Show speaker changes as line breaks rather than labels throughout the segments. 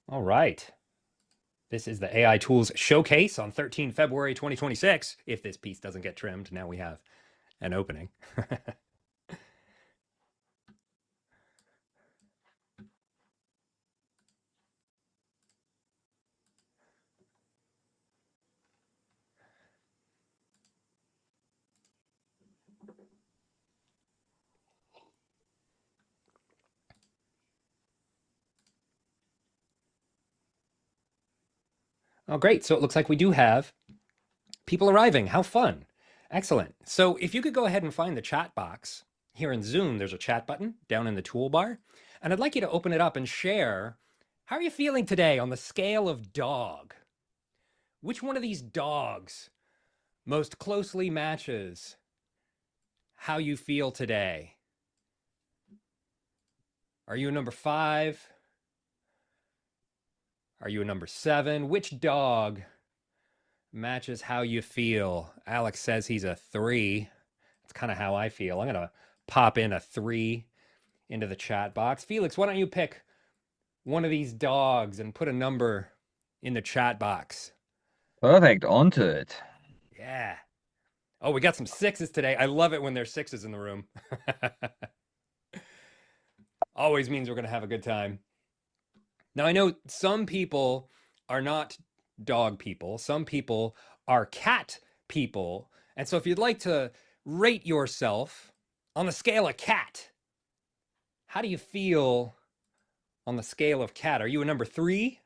All right. This is the AI Tools Showcase on 13 February 2026. If this piece doesn't get trimmed, now we have an opening. Oh, great. So it looks like we do have people arriving. How fun. Excellent. So if you could go ahead and find the chat box here in Zoom, there's a chat button down in the toolbar. And I'd like you to open it up and share. How are you feeling today on the scale of dog? Which one of these dogs most closely matches how you feel today? Are you a number 5? Are you a number 7? Which dog matches how you feel? Alex says he's a 3. That's kind of how I feel. I'm going to pop in a 3 into the chat box. Felix, why don't you pick one of these dogs and put a number in the chat box?
Perfect, onto it.
Yeah. Oh, we got some 6s today. I love it when there's 6s in the room. Always means we're going to have a good time. Now, I know some people are not dog people, some people are cat people. And so, if you'd like to rate yourself on the scale of cat, how do you feel on the scale of cat? Are you a number 3?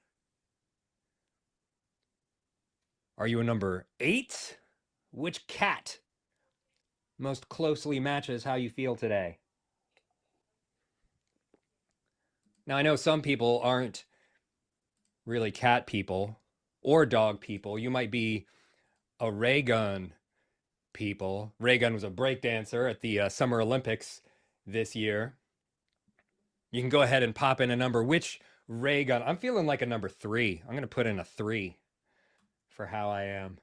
Are you a number 8? Which cat most closely matches how you feel today? Now, I know some people aren't really cat people or dog people. You might be a ray gun people. Raygun was a breakdancer at the Summer Olympics this year. You can go ahead and pop in a number. Which Raygun? I'm feeling like a number 3. I'm going to put in a 3 for how I am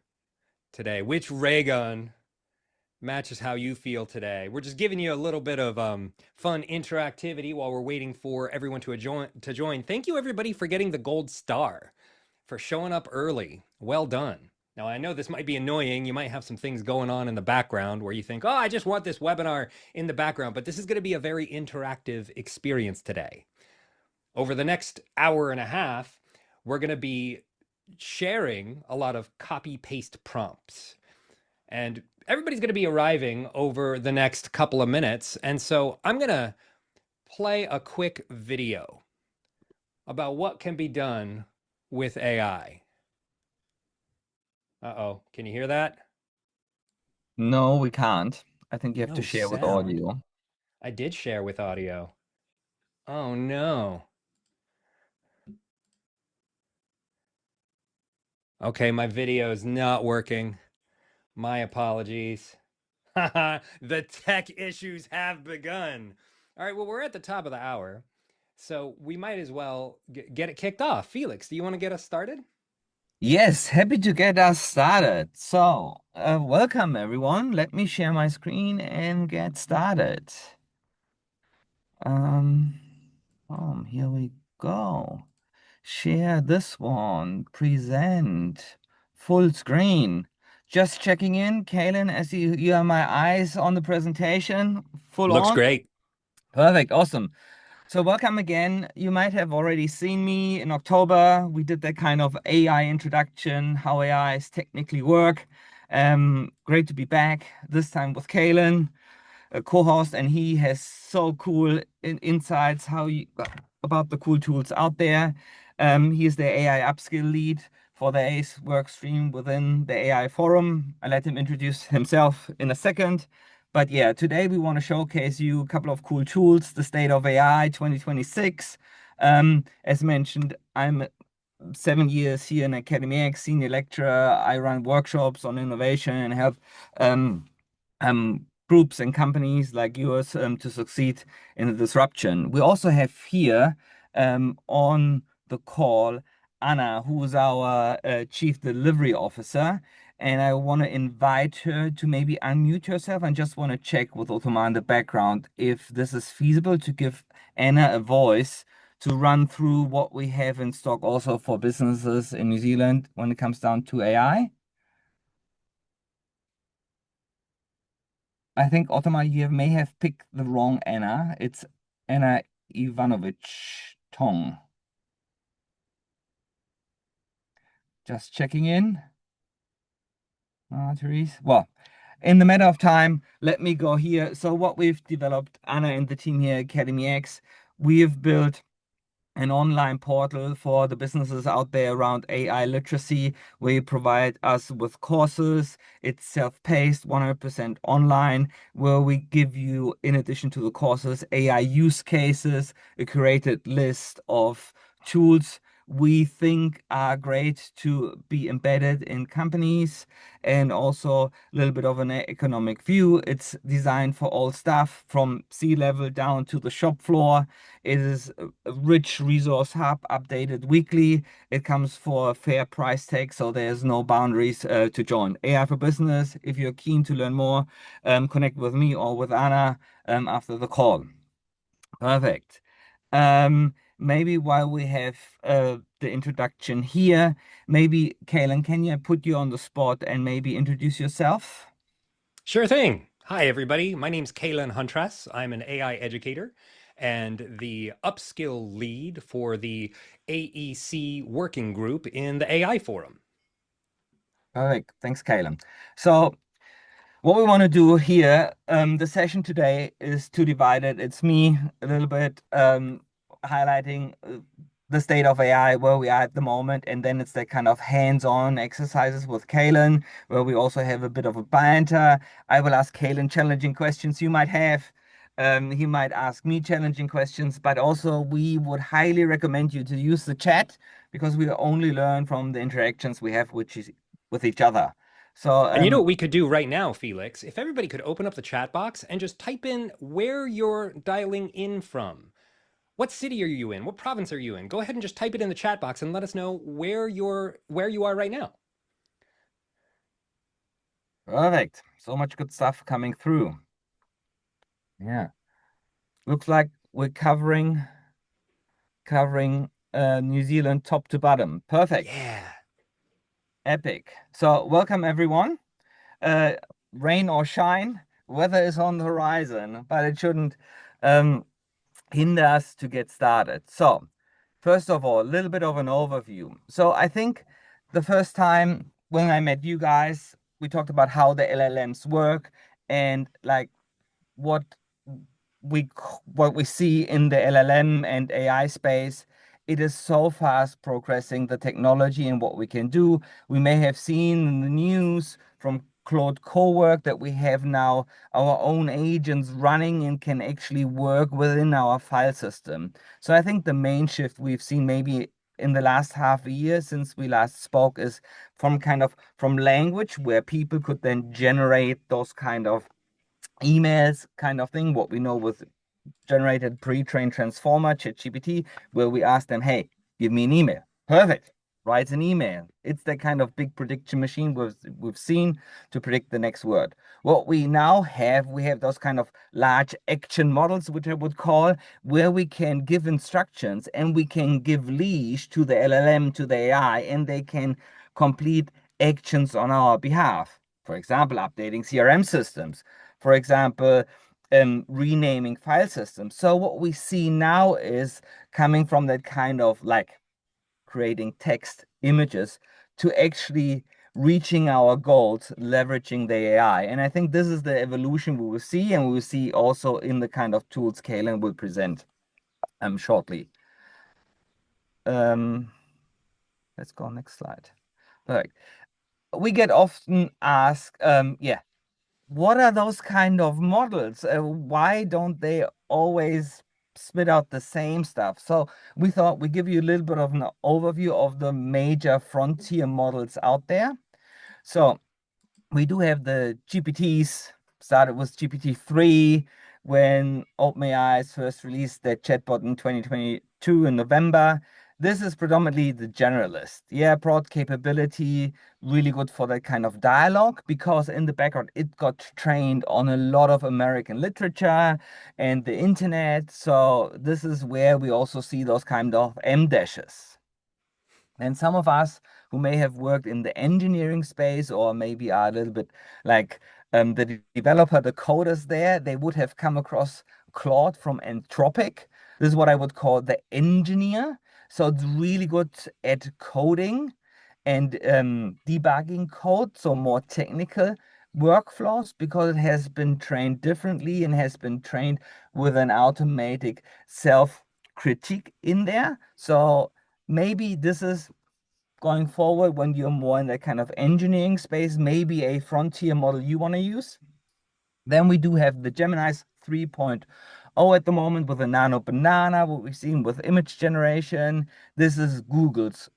today. Which Raygun matches how you feel today? We're just giving you a little bit of fun interactivity while we're waiting for everyone to join. Thank you, everybody, for getting the gold star, for showing up early. Well done. Now, I know this might be annoying. You might have some things going on in the background where you think, oh, I just want this webinar in the background, but this is going to be a very interactive experience today. Over the next hour and a half, we're going to be sharing a lot of copy paste prompts. And everybody's going to be arriving over the next couple of minutes. And so I'm going to play a quick video about what can be done with AI. Uh-oh, can you hear that?
No, we can't. I think you have to
No
share with
sound.
audio.
I did share with audio. Oh no. Okay, my video is not working. My apologies. The tech issues have begun. All right, well, we're at the top of the hour, so we might as well get it kicked off. Felix, do you want to get us started?
Yes, happy to get us started. So, welcome everyone. Let me share my screen and get started. Um, Here we go. Share this one. Present. Full screen. Just checking in, Caelan, as you are my eyes on the presentation. Full
Looks
on.
great.
Perfect. Awesome. So welcome again. You might have already seen me in October. We did that kind of AI introduction, how AIs technically work. Great to be back, this time with Caelan, a co-host, and he has so cool insights about the cool tools out there. He is the AI upskill lead for the ACE work stream within the AI forum. I'll let him introduce himself in a second. But yeah, today we want to showcase you a couple of cool tools, the state of AI 2026. As mentioned, I'm 7 years here in academia, senior lecturer. I run workshops on innovation and help um, groups and companies like yours to succeed in the disruption. We also have here on the call Anna, who is our Chief Delivery Officer. And I want to invite her to maybe unmute herself and just want to check with Ottoman in the background if this is feasible to give Anna a voice to run through what we have in stock also for businesses in New Zealand when it comes down to AI. I think Ottomar, you may have picked the wrong Anna. It's Anna Ivanovich Tong. Just checking in. Therese. Well, in the matter of time, let me go here. So what we've developed, Anna and the team here, Academy X, we have built an online portal for the businesses out there around AI literacy. We provide us with courses. It's self-paced, 100% online, where we give you, in addition to the courses, AI use cases, a curated list of tools we think are great to be embedded in companies, and also a little bit of an economic view. It's designed for all staff from C-level down to the shop floor. It is a rich resource hub, updated weekly. It comes for a fair price tag, so there's no boundaries to join. AI for Business. If you're keen to learn more, connect with me or with Anna after the call. Perfect. Maybe while we have the introduction here, maybe Caelan, can you put you on the spot and maybe introduce yourself?
Sure thing. Hi, everybody. My name's Caelan Huntress. I'm an AI educator and the upskill lead for the AEC working group in the AI Forum.
Perfect. Thanks, Caelan. So what we want to do here, the session today is two divided. It's me a little bit highlighting the state of AI, where we are at the moment, and then it's the kind of hands-on exercises with Caelan, where we also have a bit of a banter. I will ask Caelan challenging questions you might have. He might ask me challenging questions, but also we would highly recommend you to use the chat because we only learn from the interactions we have with each other. So
And you know what we could do right now, Felix? If everybody could open up the chat box and just type in where you're dialing in from. What city are you in? What province are you in? Go ahead and just type it in the chat box and let us know where you are right now.
perfect. So much good stuff coming through. Yeah. Looks like we're covering New Zealand top to bottom. Perfect.
Yeah.
Epic. So welcome everyone. Uh, Rain or shine, weather is on the horizon, but it shouldn't um, hinder us to get started. So first of all, a little bit of an overview. So I think the first time when I met you guys, we talked about how the LLMs work and like what what we see in the LLM and AI space. It is so fast progressing the technology and what we can do. We may have seen in the news from Claude Cowork that we have now our own agents running and can actually work within our file system. So I think the main shift we've seen maybe in the last half a year since we last spoke is from language where people could then generate those kind of emails kind of thing, what we know with generated pre-trained transformer, ChatGPT, where we ask them, hey, give me an email. Perfect. Writes an email. It's the kind of big prediction machine we've seen to predict the next word. What we now have, we have those kind of large action models, which I would call, where we can give instructions and we can give leash to the LLM, to the AI, and they can complete actions on our behalf. For example, updating CRM systems. For example, renaming file systems. So what we see now is coming from that kind of like creating text images to actually reaching our goals, leveraging the AI. And I think this is the evolution we will see, and we will see also in the kind of tools Caelan will present shortly. Um, let's go next slide. Perfect. We get often asked, yeah, what are those kind of models? Why don't they always spit out the same stuff? So we thought we'd give you a little bit of an overview of the major frontier models out there. So we do have the GPTs, started with GPT-3 when OpenAI first released their chatbot in 2022 in November. This is predominantly the generalist. Yeah, broad capability, really good for that kind of dialogue because in the background it got trained on a lot of American literature and the internet. So this is where we also see those kind of M dashes. And some of us who may have worked in the engineering space or maybe are a little bit like the developer, the coders there, they would have come across Claude from Anthropic. This is what I would call the engineer. So it's really good at coding and debugging code, so more technical workflows because it has been trained differently and has been trained with an automatic self critique in there. So maybe this is going forward when you're more in that kind of engineering space, maybe a frontier model you want to use. Then we do have the Gemini's 3.0 at the moment with the Nano Banana, what we've seen with image generation. This is Google's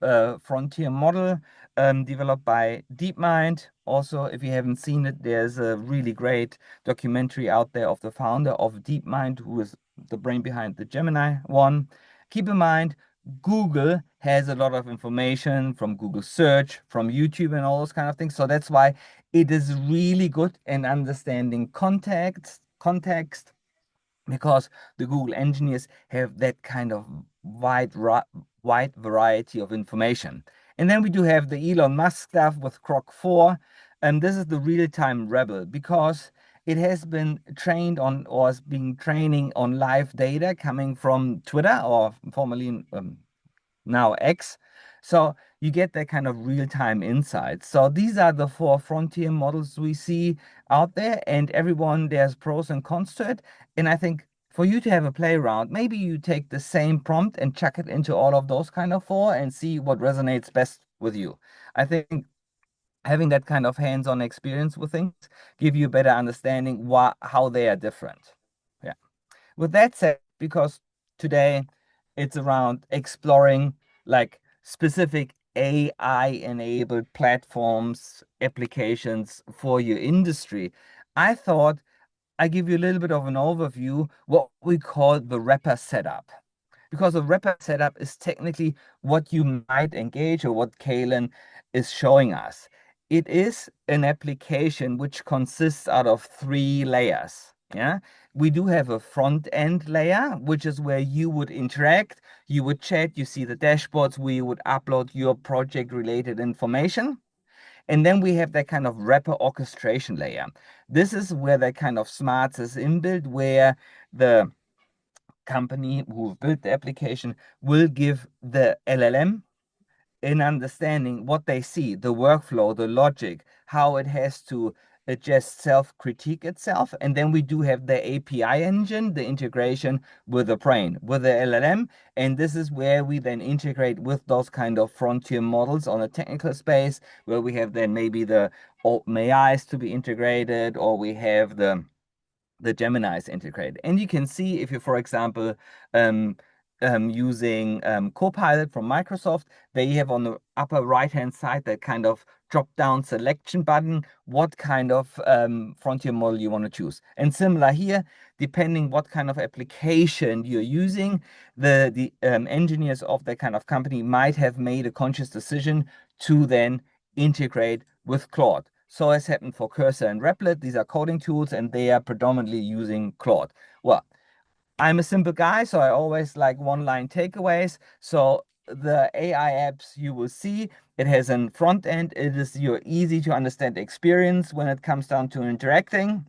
frontier model developed by DeepMind. Also, if you haven't seen it, there's a really great documentary out there of the founder of DeepMind, who is the brain behind the Gemini one. Keep in mind, Google has a lot of information from Google search, from YouTube, and all those kind of things. So that's why it is really good in understanding context because the Google engineers have that kind of wide variety of information. And then we do have the Elon Musk stuff with Grok 4, and this is the real-time rebel because it has been trained on or is being training on live data coming from Twitter or formerly now X. So you get that kind of real-time insights. So these are the four frontier models we see out there, and everyone, there's pros and cons to it. And I think for you to have a play around, maybe you take the same prompt and chuck it into all of those kind of four and see what resonates best with you. I think having that kind of hands-on experience with things give you a better understanding how they are different. Yeah. With that said, because today it's around exploring like specific AI-enabled platforms, applications for your industry, I thought I give you a little bit of an overview, what we call the wrapper setup. Because a wrapper setup is technically what you might engage or what Caelan is showing us. It is an application which consists out of three layers. Yeah, we do have a front end layer, which is where you would interact, you would chat, you see the dashboards where you would upload your project related information. And then we have that kind of wrapper orchestration layer. This is where that kind of smarts is inbuilt, where the company who built the application will give the LLM in understanding what they see, the workflow, the logic, how it has to adjust self-critique itself. And then we do have the API engine, the integration with the brain, with the LLM. And this is where we then integrate with those kind of frontier models on a technical space, where we have then maybe the OpenAIs to be integrated, or we have the Gemini is integrated. And you can see if you, for example, um, using Copilot from Microsoft, they have on the upper right-hand side that kind of drop-down selection button, what kind of frontier model you want to choose. And similar here, depending what kind of application you're using, the engineers of that kind of company might have made a conscious decision to then integrate with Claude. So has happened for Cursor and Replit. These are coding tools, and they are predominantly using Claude. Well, I'm a simple guy, so I always like one-line takeaways. So the AI apps you will see, it has a front end. It is your easy to understand experience when it comes down to interacting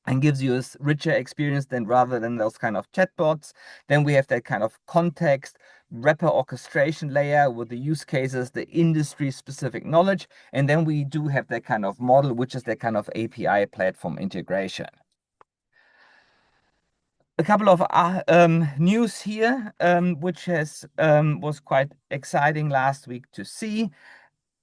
and gives you a richer experience than rather than those kind of chatbots. Then we have that kind of context wrapper orchestration layer with the use cases, the industry specific knowledge. And then we do have that kind of model, which is that kind of API platform integration. A couple of news here, which has was quite exciting last week to see.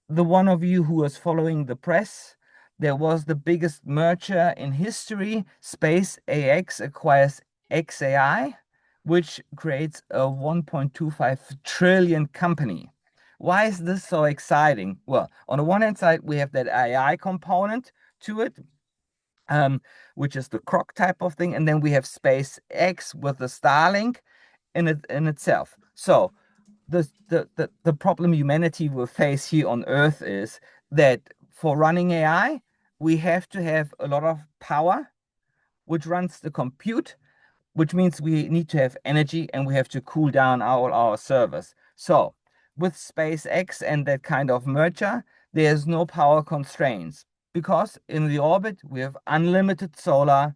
The one of you who was following the press, there was the biggest merger in history. SpaceX acquires XAI, which creates a 1.25 trillion company. Why is this so exciting? Well, on the one hand side, we have that AI component to it, um, which is the Croc type of thing, and then we have SpaceX with the Starlink in itself. So the problem humanity will face here on Earth is that for running AI, we have to have a lot of power, which runs the compute, which means we need to have energy and we have to cool down all our servers. So with SpaceX and that kind of merger, there's no power constraints because in the orbit we have unlimited solar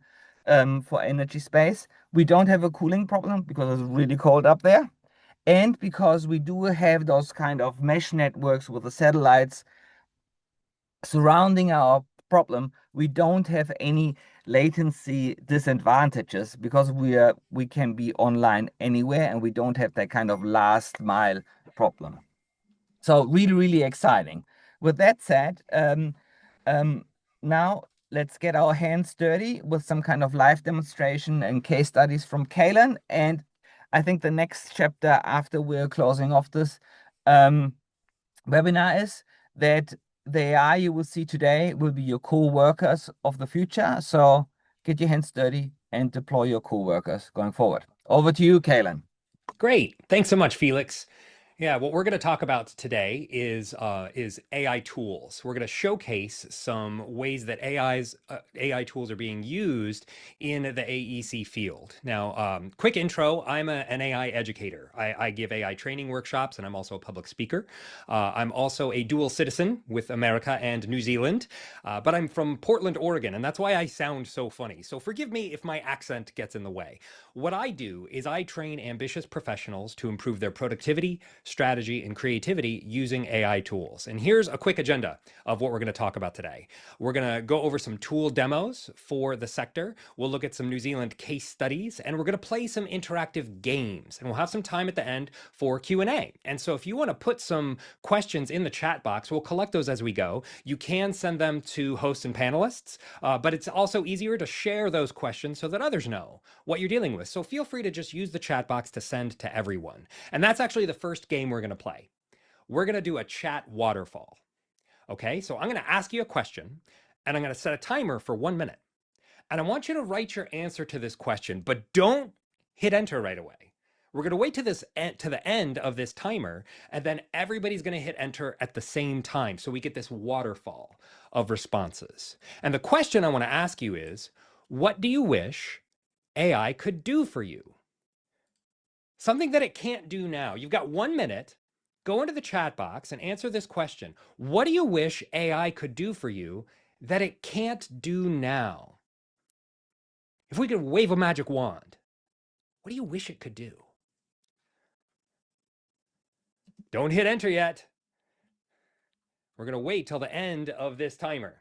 for energy space. We don't have a cooling problem because it's really cold up there. And because we do have those kind of mesh networks with the satellites surrounding our problem, we don't have any latency disadvantages because we can be online anywhere and we don't have that kind of last mile problem. So really, really exciting. With that said, um, now let's get our hands dirty with some kind of live demonstration and case studies from Caelan. And I think the next chapter after we're closing off this um, webinar is that the AI you will see today will be your co-workers of the future. So get your hands dirty and deploy your co-workers going forward. Over to you, Caelan.
Great. Thanks so much, Felix. Yeah, what we're going to talk about today is AI tools. We're going to showcase some ways that AI tools are being used in the AEC field. Now, quick intro: I'm an AI educator. I give AI training workshops, and I'm also a public speaker. I'm also a dual citizen with America and New Zealand, but I'm from Portland, Oregon, and that's why I sound so funny. So forgive me if my accent gets in the way. What I do is I train ambitious professionals to improve their productivity, strategy, and creativity using AI tools. And here's a quick agenda of what we're going to talk about today. We're going to go over some tool demos for the sector. We'll look at some New Zealand case studies, and we're going to play some interactive games. And we'll have some time at the end for Q&A. And so if you want to put some questions in the chat box, we'll collect those as we go. You can send them to hosts and panelists, but it's also easier to share those questions so that others know what you're dealing with. So feel free to just use the chat box to send to everyone. And that's actually the first game we're going to play. We're going to do a chat waterfall. Okay, so I'm going to ask you a question and I'm going to set a timer for 1 minute. And I want you to write your answer to this question, but don't hit enter right away. We're going to wait to the end of this timer, and then everybody's going to hit enter at the same time. So we get this waterfall of responses. And the question I want to ask you is, what do you wish AI could do for you? Something that it can't do now. You've got 1 minute. Go into the chat box and answer this question. What do you wish AI could do for you that it can't do now? If we could wave a magic wand, what do you wish it could do? Don't hit enter yet. We're going to wait till the end of this timer.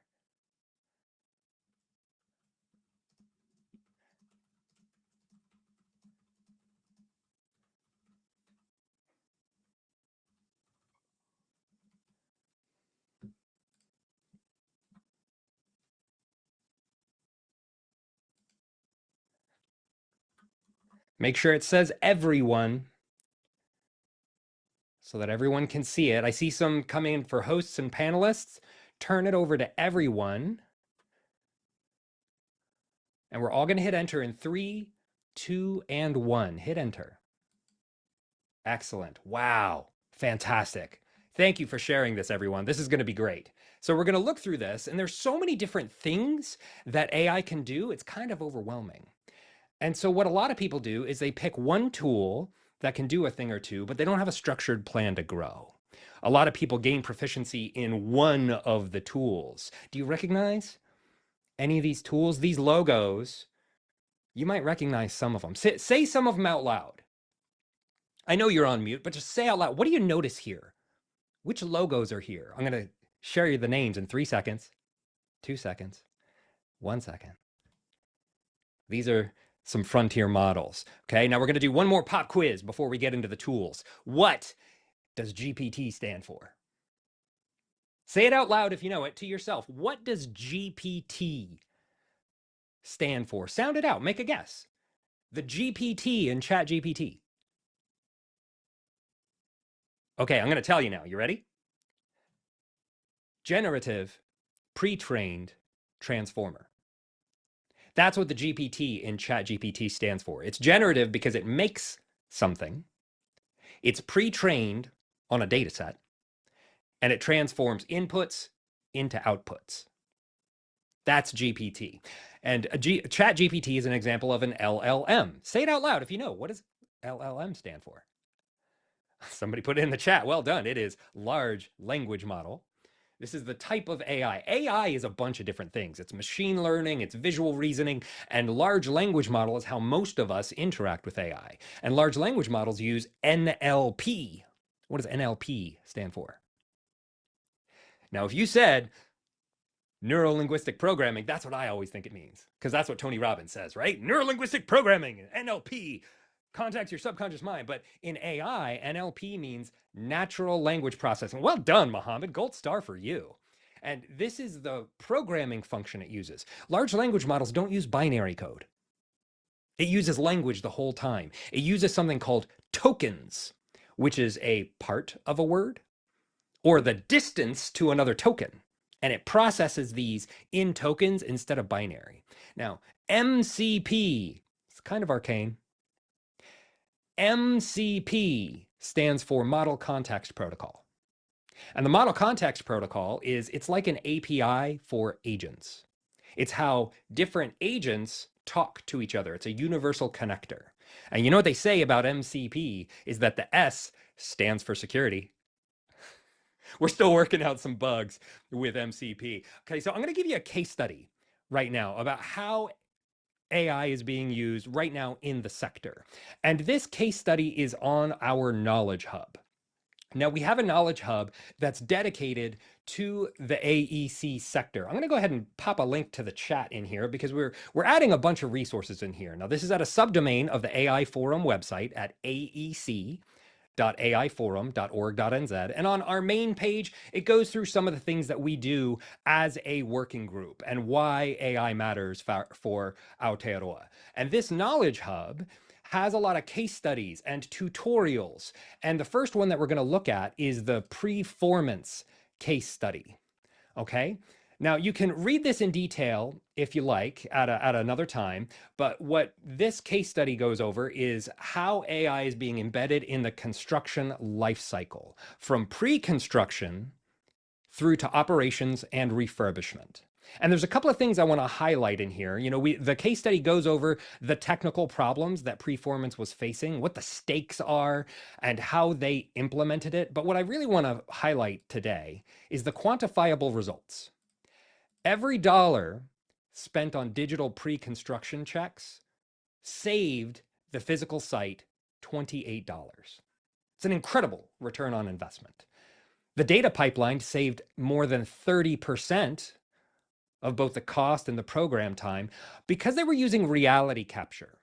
Make sure it says everyone so that everyone can see it. I see some coming in for hosts and panelists. Turn it over to everyone. And we're all going to hit enter in 3, 2, and 1. Hit enter. Excellent. Wow. Fantastic. Thank you for sharing this, everyone. This is going to be great. So we're going to look through this, and there's so many different things that AI can do. It's kind of overwhelming. And so what a lot of people do is they pick one tool that can do a thing or two, but they don't have a structured plan to grow. A lot of people gain proficiency in one of the tools. Do you recognize any of these tools? These logos, you might recognize some of them. Say some of them out loud. I know you're on mute, but just say out loud, what do you notice here? Which logos are here? I'm going to share you the names in 3 seconds, 2 seconds, 1 second. These are some frontier models. Okay, now we're going to do one more pop quiz before we get into the tools. What does GPT stand for? Say it out loud if you know it to yourself. What does GPT stand for? Sound it out. Make a guess. The GPT in ChatGPT. Okay, I'm going to tell you now. You ready? Generative pre-trained transformer. That's what the GPT in ChatGPT stands for. It's generative because it makes something. It's pre-trained on a data set, and it transforms inputs into outputs. That's GPT. And Chat GPT is an example of an LLM. Say it out loud if you know. What does LLM stand for? Somebody put it in the chat. Well done. It is large language model. This is the type of AI. AI is a bunch of different things. It's machine learning, it's visual reasoning, and large language model is how most of us interact with AI. And large language models use NLP. What does NLP stand for? Now, if you said neuro-linguistic programming, that's what I always think it means, because that's what Tony Robbins says, right? Neuro-linguistic programming, NLP, contacts your subconscious mind. But in AI, NLP means natural language processing. Well done, Mohammed. Gold star for you. And this is the programming function it uses. Large language models don't use binary code. It uses language the whole time. It uses something called tokens, which is a part of a word or the distance to another token. And it processes these in tokens instead of binary. Now, MCP, it's kind of arcane. MCP stands for Model Context Protocol. And the Model Context Protocol it's like an API for agents. It's how different agents talk to each other. It's a universal connector. And you know what they say about MCP is that the S stands for security. We're still working out some bugs with MCP. Okay, so I'm going to give you a case study right now about how AI is being used right now in the sector. And this case study is on our Knowledge Hub. Now, we have a Knowledge Hub that's dedicated to the AEC sector. I'm going to go ahead and pop a link to the chat in here because we're adding a bunch of resources in here. Now, this is at a subdomain of the AI Forum website at aec.aiforum.org.nz. And on our main page, it goes through some of the things that we do as a working group and why AI matters for Aotearoa. And this Knowledge Hub has a lot of case studies and tutorials. And the first one that we're going to look at is the preformance case study. Okay. Now you can read this in detail if you like at another time, but what this case study goes over is how AI is being embedded in the construction life cycle from pre-construction through to operations and refurbishment. And there's a couple of things I want to highlight in here. You know, the case study goes over the technical problems that Preformance was facing, what the stakes are, and how they implemented it. But what I really want to highlight today is the quantifiable results. Every dollar spent on digital pre-construction checks saved the physical site $28. It's an incredible return on investment. The data pipeline saved more than 30% of both the cost and the program time because they were using reality capture.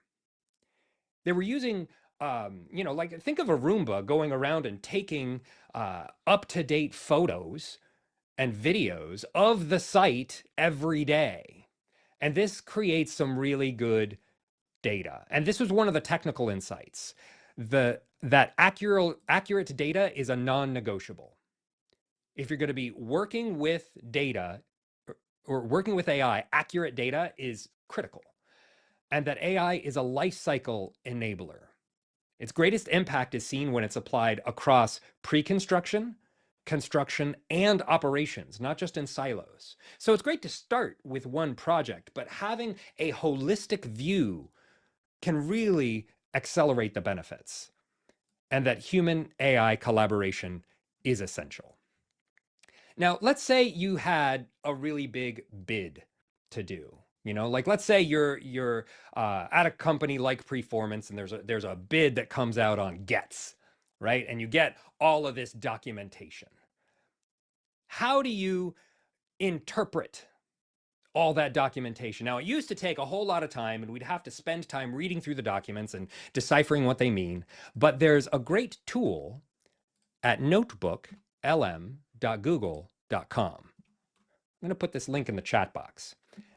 They were using, like think of a Roomba going around and taking up-to-date photos and videos of the site every day. And this creates some really good data. And this was one of the technical insights. That accurate data is a non-negotiable. If you're going to be working with data or working with AI, accurate data is critical. And that AI is a life cycle enabler. Its greatest impact is seen when it's applied across pre-construction, construction, and operations, not just in silos. So it's great to start with one project, but having a holistic view can really accelerate the benefits. And that human AI collaboration is essential. Now, let's say you had a really big bid to do. Like let's say you're at a company like Preformance, and there's a bid that comes out on Gets, right? And you get all of this documentation. How do you interpret all that documentation? Now, it used to take a whole lot of time, and we'd have to spend time reading through the documents and deciphering what they mean. But there's a great tool at notebooklm.google.com. I'm going to put this link in the chat box.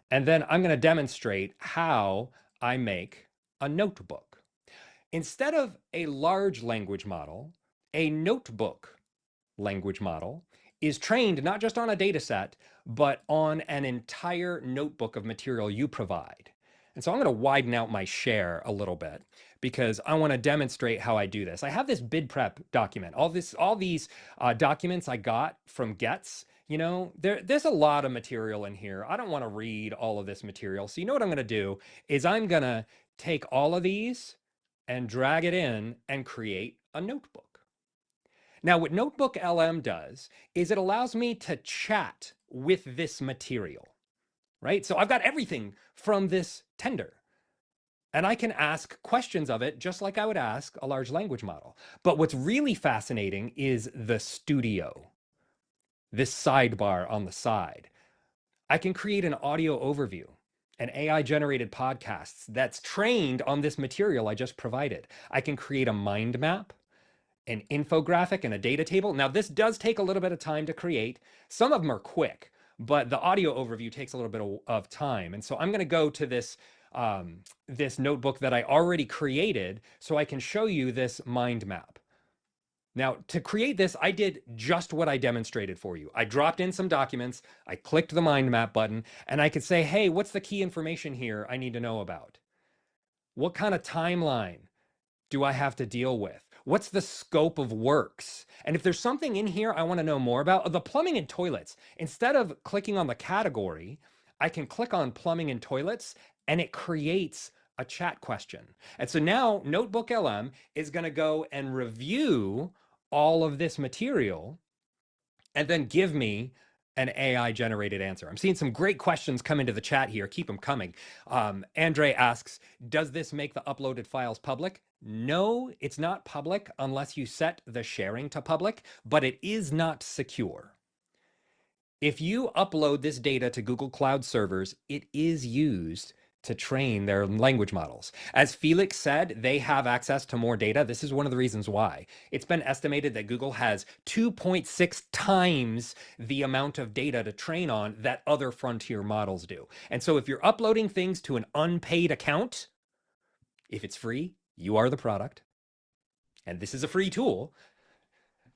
And then I'm going to demonstrate how I make a notebook. Instead of a large language model, a notebook language model is trained not just on a data set, but on an entire notebook of material you provide. And so I'm going to widen out my share a little bit because I want to demonstrate how I do this. I have this bid prep document, all these documents I got from Gets. You know, there's a lot of material in here. I don't want to read all of this material. So you know what I'm going to do is I'm going to take all of these and drag it in and create a notebook. Now, what Notebook LM does is it allows me to chat with this material, right? So I've got everything from this tender. And I can ask questions of it just like I would ask a large language model. But what's really fascinating is the studio, this sidebar on the side. I can create an audio overview, an AI generated podcasts that's trained on this material I just provided. I can create a mind map, an infographic, and a data table. Now, this does take a little bit of time to create. Some of them are quick, but the audio overview takes a little bit of time. And so I'm going to go to this notebook that I already created so I can show you this mind map. Now, to create this, I did just what I demonstrated for you. I dropped in some documents, I clicked the mind map button, and I could say, hey, what's the key information here I need to know about? What kind of timeline do I have to deal with? What's the scope of works? And if there's something in here I want to know more about, the plumbing and toilets, instead of clicking on the category, I can click on plumbing and toilets and it creates a chat question. And so now Notebook LM is going to go and review all of this material and then give me an AI generated answer. I'm seeing some great questions come into the chat here. Keep them coming. Andre asks, does this make the uploaded files public? No, it's not public unless you set the sharing to public, but it is not secure. If you upload this data to Google Cloud servers, it is used to train their language models. As Felix said, they have access to more data. This is one of the reasons why. It's been estimated that Google has 2.6 times the amount of data to train on that other frontier models do. And so if you're uploading things to an unpaid account, if it's free, you are the product. And this is a free tool.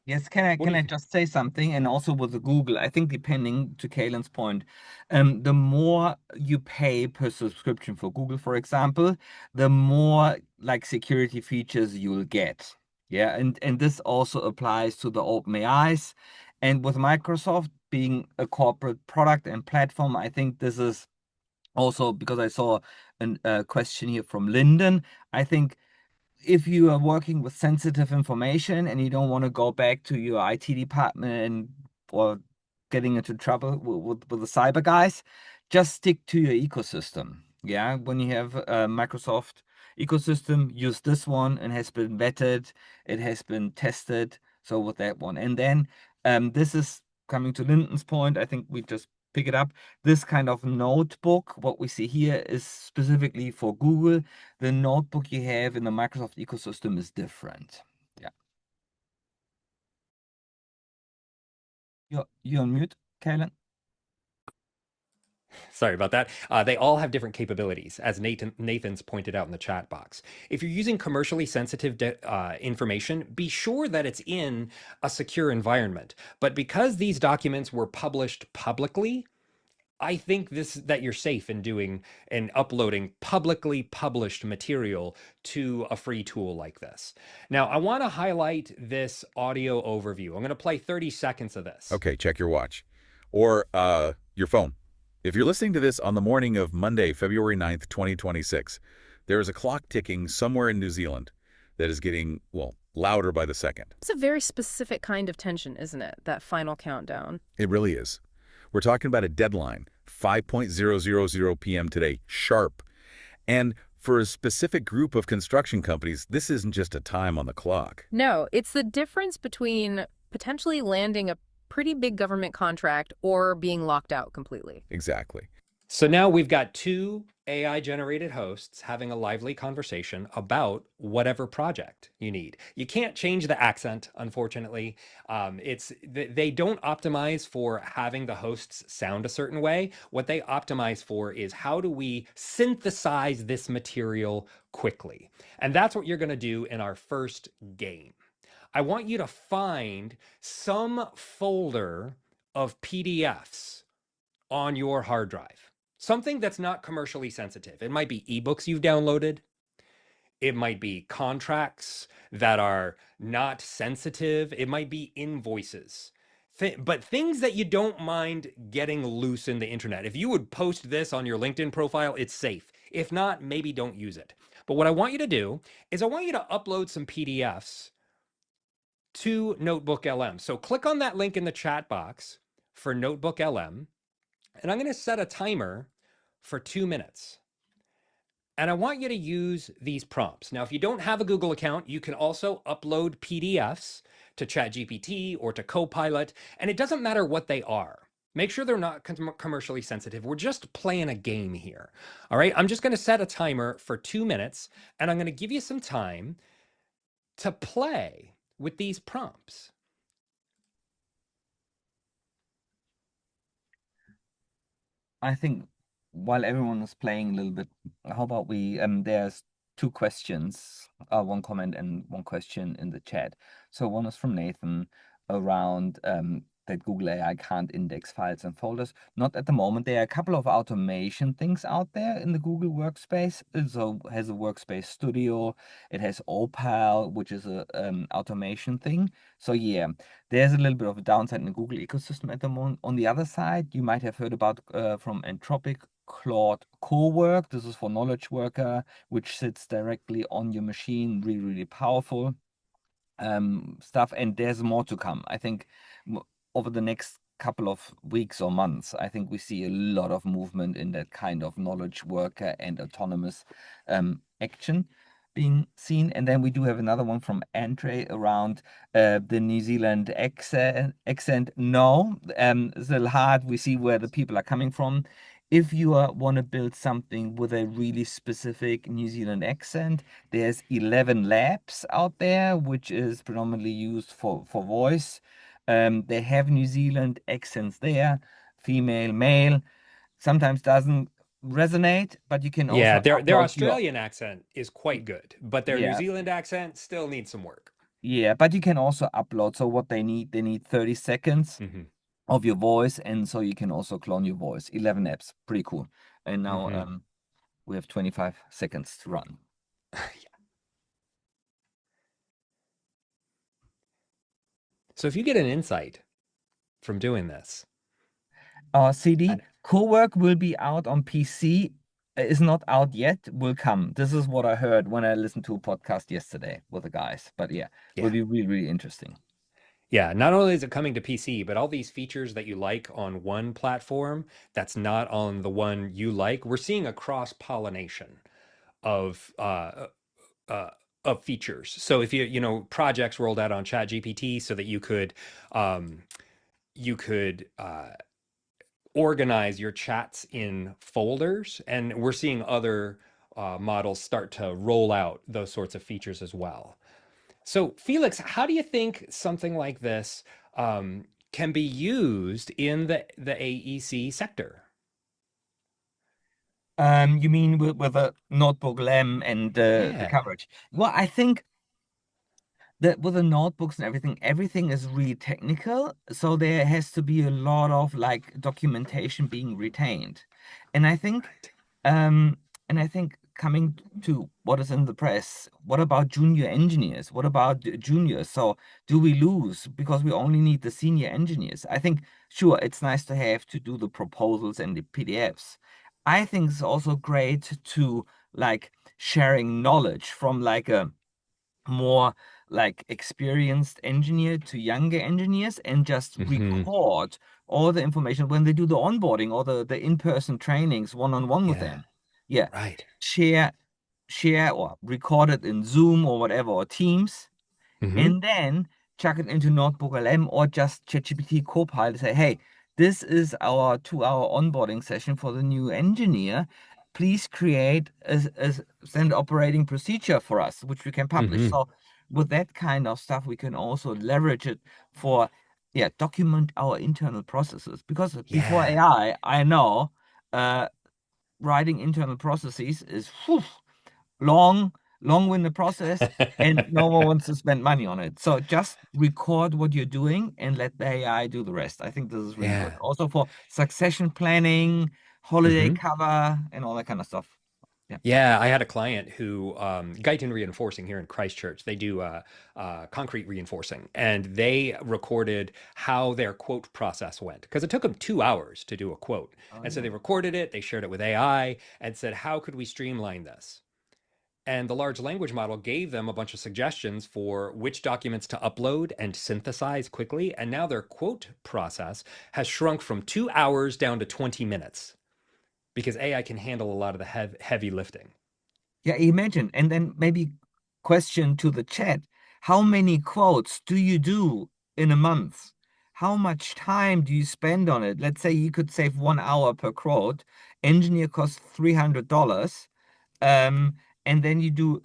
Yes, can I
What do
can
you
I
think?
just say something? And also with the Google, I think depending to Caelan's point, the more you pay per subscription for Google, for example, the more like security features you'll get. Yeah, and this also applies to the OpenAIs. And with Microsoft being a corporate product and platform, I think this is also because I saw a question here from Lyndon. I think if you are working with sensitive information and you don't want to go back to your IT department or getting into trouble with the cyber guys, just stick to your ecosystem. Yeah, when you have a Microsoft ecosystem, use this one and has been vetted, it has been tested. So with that one, and then this is coming to Lyndon's point. I think we just pick it up. This kind of notebook, what we see here, is specifically for Google. The notebook you have in the Microsoft ecosystem is different. Yeah. You're on mute, Caelan.
Sorry about that. They all have different capabilities, as Nathan's pointed out in the chat box. If you're using commercially sensitive information, be sure that it's in a secure environment. But because these documents were published publicly, I think that you're safe in doing and uploading publicly published material to a free tool like this. Now, I want to highlight this audio overview. I'm going to play 30 seconds of this.
Okay, check your watch. Or your phone. If you're listening to this on the morning of Monday, February 9th, 2026, there is a clock ticking somewhere in New Zealand that is getting, well, louder by the second.
It's a very specific kind of tension, isn't it? That final countdown.
It really is. We're talking about a deadline, 5:000 p.m. today, sharp. And for a specific group of construction companies, this isn't just a time on the clock.
No, it's the difference between potentially landing a pretty big government contract or being locked out completely.
Exactly.
So now we've got two AI generated hosts having a lively conversation about whatever project you need. You can't change the accent, unfortunately. They don't optimize for having the hosts sound a certain way. What they optimize for is how do we synthesize this material quickly? And that's what you're going to do in our first game. I want you to find some folder of PDFs on your hard drive. something that's not commercially sensitive. It might be ebooks you've downloaded. It might be contracts that are not sensitive. It might be invoices. But things that you don't mind getting loose in the internet. If you would post this on your LinkedIn profile, it's safe. If not, maybe don't use it. But what I want you to do is I want you to upload some PDFs to Notebook LM. So click on that link in the chat box for Notebook LM, and I'm going to set a timer for 2 minutes. And I want you to use these prompts. Now, if you don't have a Google account, you can also upload PDFs to ChatGPT or to Copilot, and it doesn't matter what they are. Make sure they're not commercially sensitive. We're just playing a game here. All right, I'm just going to set a timer for 2 minutes, and I'm going to give you some time to play with these prompts.
I think while everyone is playing a little bit, how about we, there's 2 questions, 1 comment and 1 question in the chat. So one is from Nathan around that Google AI can't index files and folders. Not at the moment. There are a couple of automation things out there in the Google Workspace. So it has a Workspace Studio. It has Opal, which is a automation thing. So yeah, there's a little bit of a downside in the Google ecosystem at the moment. On the other side, you might have heard about from Anthropic Claude Cowork. This is for knowledge worker, which sits directly on your machine. Really, really powerful stuff. And there's more to come. I think over the next couple of weeks or months, I think we see a lot of movement in that kind of knowledge worker and autonomous action being seen. And then we do have another one from Andre around the New Zealand accent. No, it's a little hard. We see where the people are coming from. If you want to build something with a really specific New Zealand accent, there's 11 Labs out there, which is predominantly used for voice. They have New Zealand accents there, female, male. Sometimes doesn't resonate, but you can
Yeah,
also
their
upload your
Australian accent is quite good, but their New
yeah.
Zealand accent still needs some work.
Yeah, but you can also upload. So what they need 30 seconds
Mm-hmm.
of your voice, and so you can also clone your voice. 11 apps, pretty cool. And now
Mm-hmm.
we have 25 seconds to run.
So if you get an insight from doing this,
CD Cowork will be out on PC. Is not out yet. Will come. This is what I heard when I listened to a podcast yesterday with the guys. But yeah, will be really, really interesting.
Yeah, not only is it coming to PC, but all these features that you like on one platform that's not on the one you like, we're seeing a cross-pollination of features. So if projects rolled out on ChatGPT so that you could organize your chats in folders, and we're seeing other models start to roll out those sorts of features as well. So, Felix, how do you think something like this can be used in the AEC sector?
You mean with a notebook LAM and the
Yeah.
coverage? Well, I think that with the notebooks and everything is really technical. So there has to be a lot of like documentation being retained. And I think um and I think coming to what is in the press, what about junior engineers? What about juniors? So do we lose because we only need the senior engineers? I think sure it's nice to have to do the proposals and the PDFs. I think it's also great to like sharing knowledge from like a more like experienced engineer to younger engineers and just
Hmm.
record all the information when they do the onboarding or the in-person trainings one-on-one with
Yeah.
them. Yeah.
Right.
Share or record it in Zoom or whatever or Teams,
Hmm.
and then chuck it into Notebook LM or just ChatGPT Copilot. Say, hey, this is our 2-hour onboarding session for the new engineer. Please create a standard operating procedure for us, which we can publish.
Hmm.
So with that kind of stuff, we can also leverage it for, yeah, document our internal processes. Because before
Yeah.
AI, I know writing internal processes is long-winded process, and no one wants to spend money on it. So just record what you're doing and let the AI do the rest. I think this is really good.
Yeah.
Also for succession planning, holiday
Hmm.
cover and all that kind of stuff. Yeah.
Yeah, I had a client who, Guyton Reinforcing here in Christchurch, they do concrete reinforcing, and they recorded how their quote process went because it took them 2 hours to do a quote.
Oh,
And so
yeah.
they recorded it, they shared it with AI, and said, how could we streamline this? And the large language model gave them a bunch of suggestions for which documents to upload and synthesize quickly. And now their quote process has shrunk from 2 hours down to 20 minutes because AI can handle a lot of the heavy lifting.
Yeah, imagine. And then maybe question to the chat, how many quotes do you do in a month? How much time do you spend on it? Let's say you could save 1 hour per quote. Engineer costs $300. Um, and then you do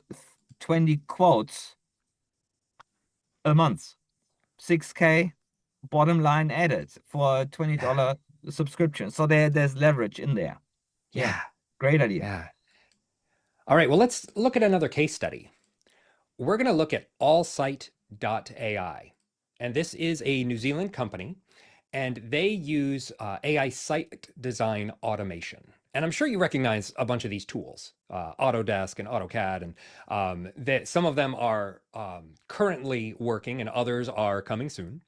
20 quotes a month. 6K bottom line added for a
Yeah.
$20 subscription. So there's leverage in there. Yeah,
Yeah.
great idea.
Yeah. All right. Well, let's look at another case study. We're going to look at allsite.ai. And this is a New Zealand company, and they use AI site design automation. And I'm sure you recognize a bunch of these tools, Autodesk and AutoCAD, and that some of them are currently working and others are coming soon.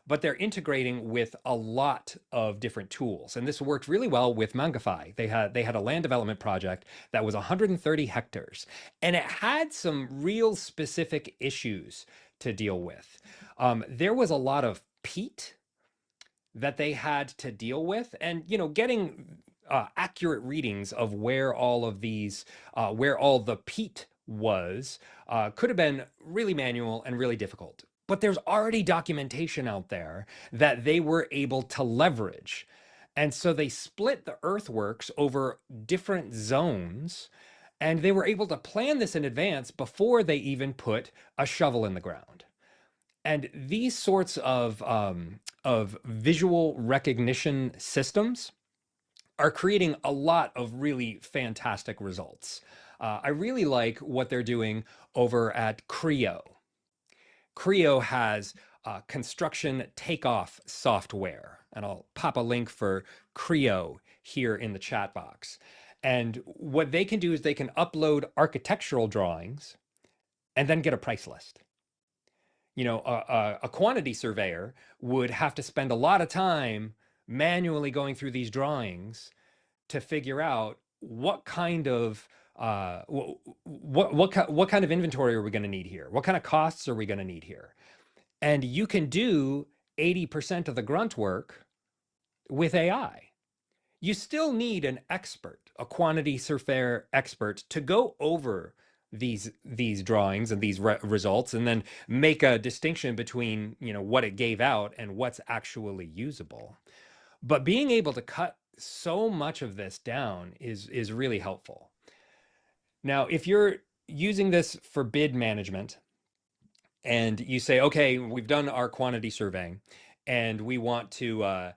But they're integrating with a lot of different tools. And this worked really well with Mangify. They had a land development project that was 130 hectares, and it had some real specific issues to deal with. There was a lot of peat that they had to deal with, and getting accurate readings of where all of these, where all the peat was, could have been really manual and really difficult. But there's already documentation out there that they were able to leverage. And so they split the earthworks over different zones, and they were able to plan this in advance before they even put a shovel in the ground. And these sorts of visual recognition systems are creating a lot of really fantastic results. I really like what they're doing over at Creo. Creo has construction takeoff software, and I'll pop a link for Creo here in the chat box. And what they can do is they can upload architectural drawings and then get a price list. A quantity surveyor would have to spend a lot of time manually going through these drawings to figure out what kind of what kind of inventory are we going to need here? What kind of costs are we going to need here? And you can do 80% of the grunt work with AI. You still need an expert, a quantity surveyor expert, to go over these drawings and these results, and then make a distinction between what it gave out and what's actually usable. But being able to cut so much of this down is really helpful. Now, if you're using this for bid management and you say, okay, we've done our quantity surveying and we want to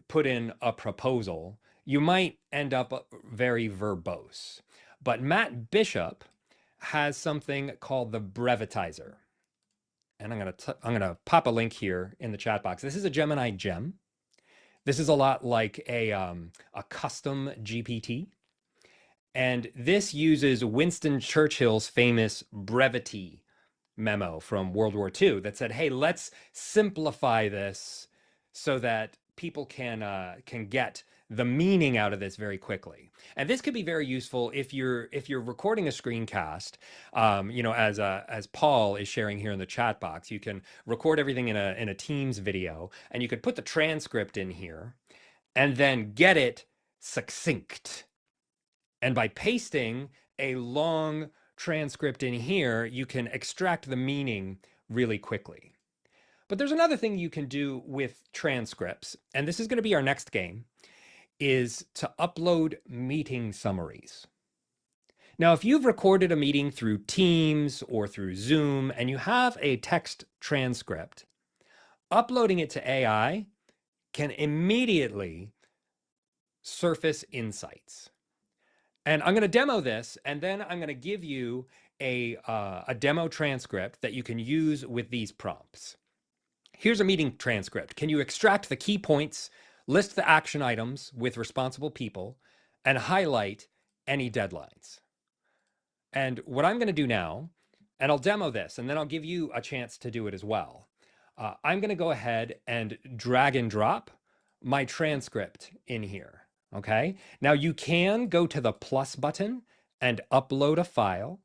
put in a proposal, you might end up very verbose. But Matt Bishop has something called the brevitizer. And I'm gonna pop a link here in the chat box. This is a Gemini gem. This is a lot like a custom GPT. And this uses Winston Churchill's famous brevity memo from World War II that said, "Hey, let's simplify this so that people can get the meaning out of this very quickly." And this could be very useful if you're recording a screencast. As Paul is sharing here in the chat box, you can record everything in a Teams video, and you could put the transcript in here, and then get it succinct. And by pasting a long transcript in here, you can extract the meaning really quickly. But there's another thing you can do with transcripts, and this is going to be our next game, is to upload meeting summaries. Now, if you've recorded a meeting through Teams or through Zoom and you have a text transcript, uploading it to AI can immediately surface insights. And I'm going to demo this, and then I'm going to give you a demo transcript that you can use with these prompts. Here's a meeting transcript. Can you extract the key points list the action items with responsible people, and highlight any deadlines. And what I'm going to do now, and I'll demo this, and then I'll give you a chance to do it as well. I'm going to go ahead and drag and drop my transcript in here. Okay. Now you can go to the plus button and upload a file.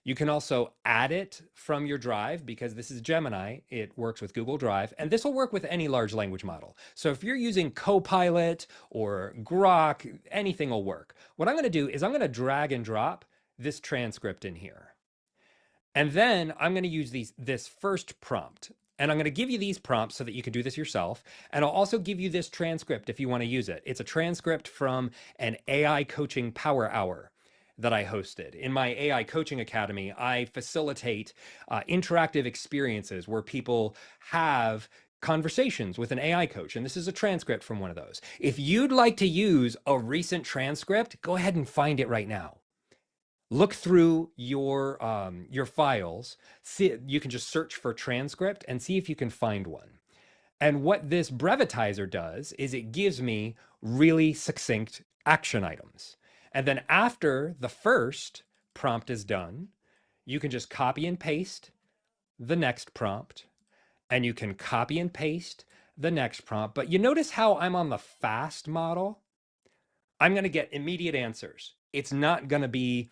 You can also add it from your drive because this is Gemini. It works with Google Drive, and this will work with any large language model. So if you're using Copilot or Grok, anything will work. What I'm going to do is I'm going to drag and drop this transcript in here. And then I'm going to use this first prompt. And I'm going to give you these prompts so that you can do this yourself. And I'll also give you this transcript if you want to use it. It's a transcript from an AI coaching power hour that I hosted. In my AI Coaching Academy, I facilitate interactive experiences where people have conversations with an AI coach. And this is a transcript from one of those. If you'd like to use a recent transcript, go ahead and find it right now. Look through your files. See, you can just search for transcript and see if you can find one. And what this brevitizer does is it gives me really succinct action items. And then after the first prompt is done, you can just copy and paste the next prompt, and you can copy and paste the next prompt. But you notice how I'm on the fast model? I'm going to get immediate answers. It's not going to be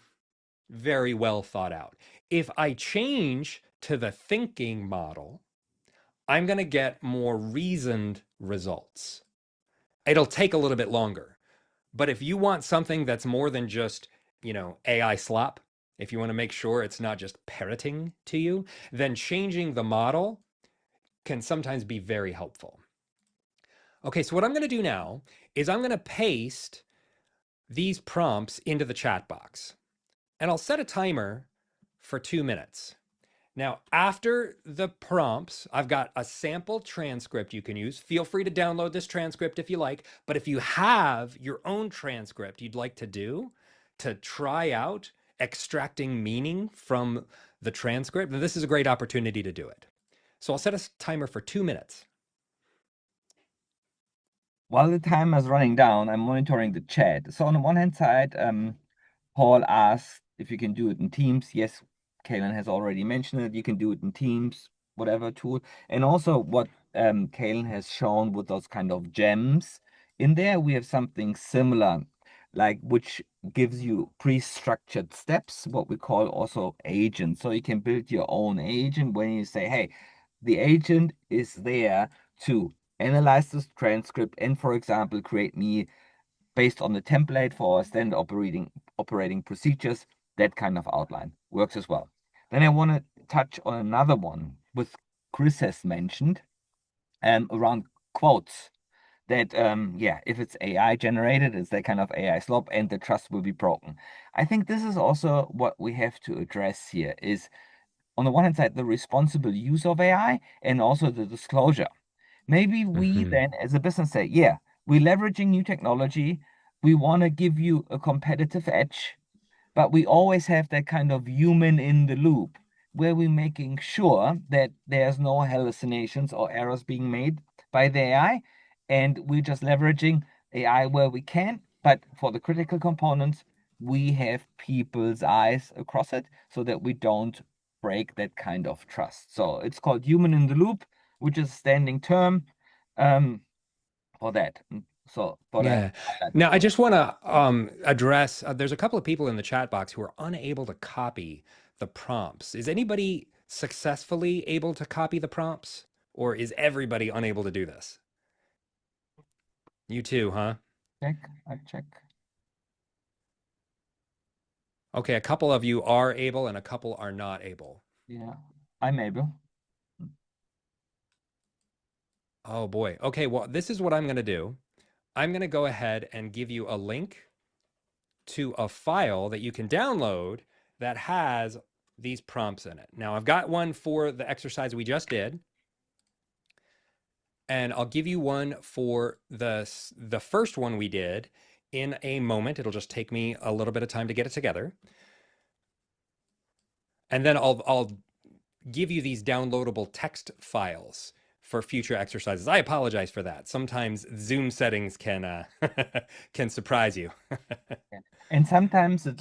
very well thought out. If I change to the thinking model, I'm going to get more reasoned results. It'll take a little bit longer. But if you want something that's more than just, AI slop, if you want to make sure it's not just parroting to you, then changing the model can sometimes be very helpful. Okay, so what I'm going to do now is I'm going to paste these prompts into the chat box. And I'll set a timer for 2 minutes. Now, after the prompts, I've got a sample transcript you can use. Feel free to download this transcript if you like. But if you have your own transcript you'd like to do to try out extracting meaning from the transcript, then this is a great opportunity to do it. So I'll set a timer for 2 minutes.
While the timer is running down, I'm monitoring the chat. So on the one hand side, Paul asked if you can do it in Teams. Yes, Caelan has already mentioned it. You can do it in Teams, whatever tool. And also what Caelan has shown with those kind of gems. In there, we have something similar, like which gives you pre-structured steps, what we call also agents. So you can build your own agent when you say, hey, the agent is there to analyze this transcript and, for example, create me based on the template for standard operating procedures. That kind of outline works as well. Then I want to touch on another one, which Chris has mentioned, around quotes. That if it's AI generated, it's that kind of AI slop, and the trust will be broken. I think this is also what we have to address here. Is on the one hand side the responsible use of AI and also the disclosure. Maybe we then as a business say, yeah, we're leveraging new technology. We want to give you a competitive edge, but we always have that kind of human in the loop where we're making sure that there's no hallucinations or errors being made by the AI. And we're just leveraging AI where we can. But for the critical components, we have people's eyes across it so that we don't break that kind of trust. So it's called human in the loop, which is a standing term for that. So for
Yeah.
that.
Now, I just want to address, there's a couple of people in the chat box who are unable to copy the prompts. Is anybody successfully able to copy the prompts, or is everybody unable to do this? You too, huh?
I check.
Okay, a couple of you are able and a couple are not able.
Yeah, I'm able.
Oh boy. Okay, well, this is what I'm going to do. I'm going to go ahead and give you a link to a file that you can download that has these prompts in it. Now, I've got one for the exercise we just did, and I'll give you one for the first one we did in a moment. It'll just take me a little bit of time to get it together. And then I'll give you these downloadable text files for future exercises. I apologize for that. Sometimes Zoom settings can can surprise you.
Yeah. And sometimes it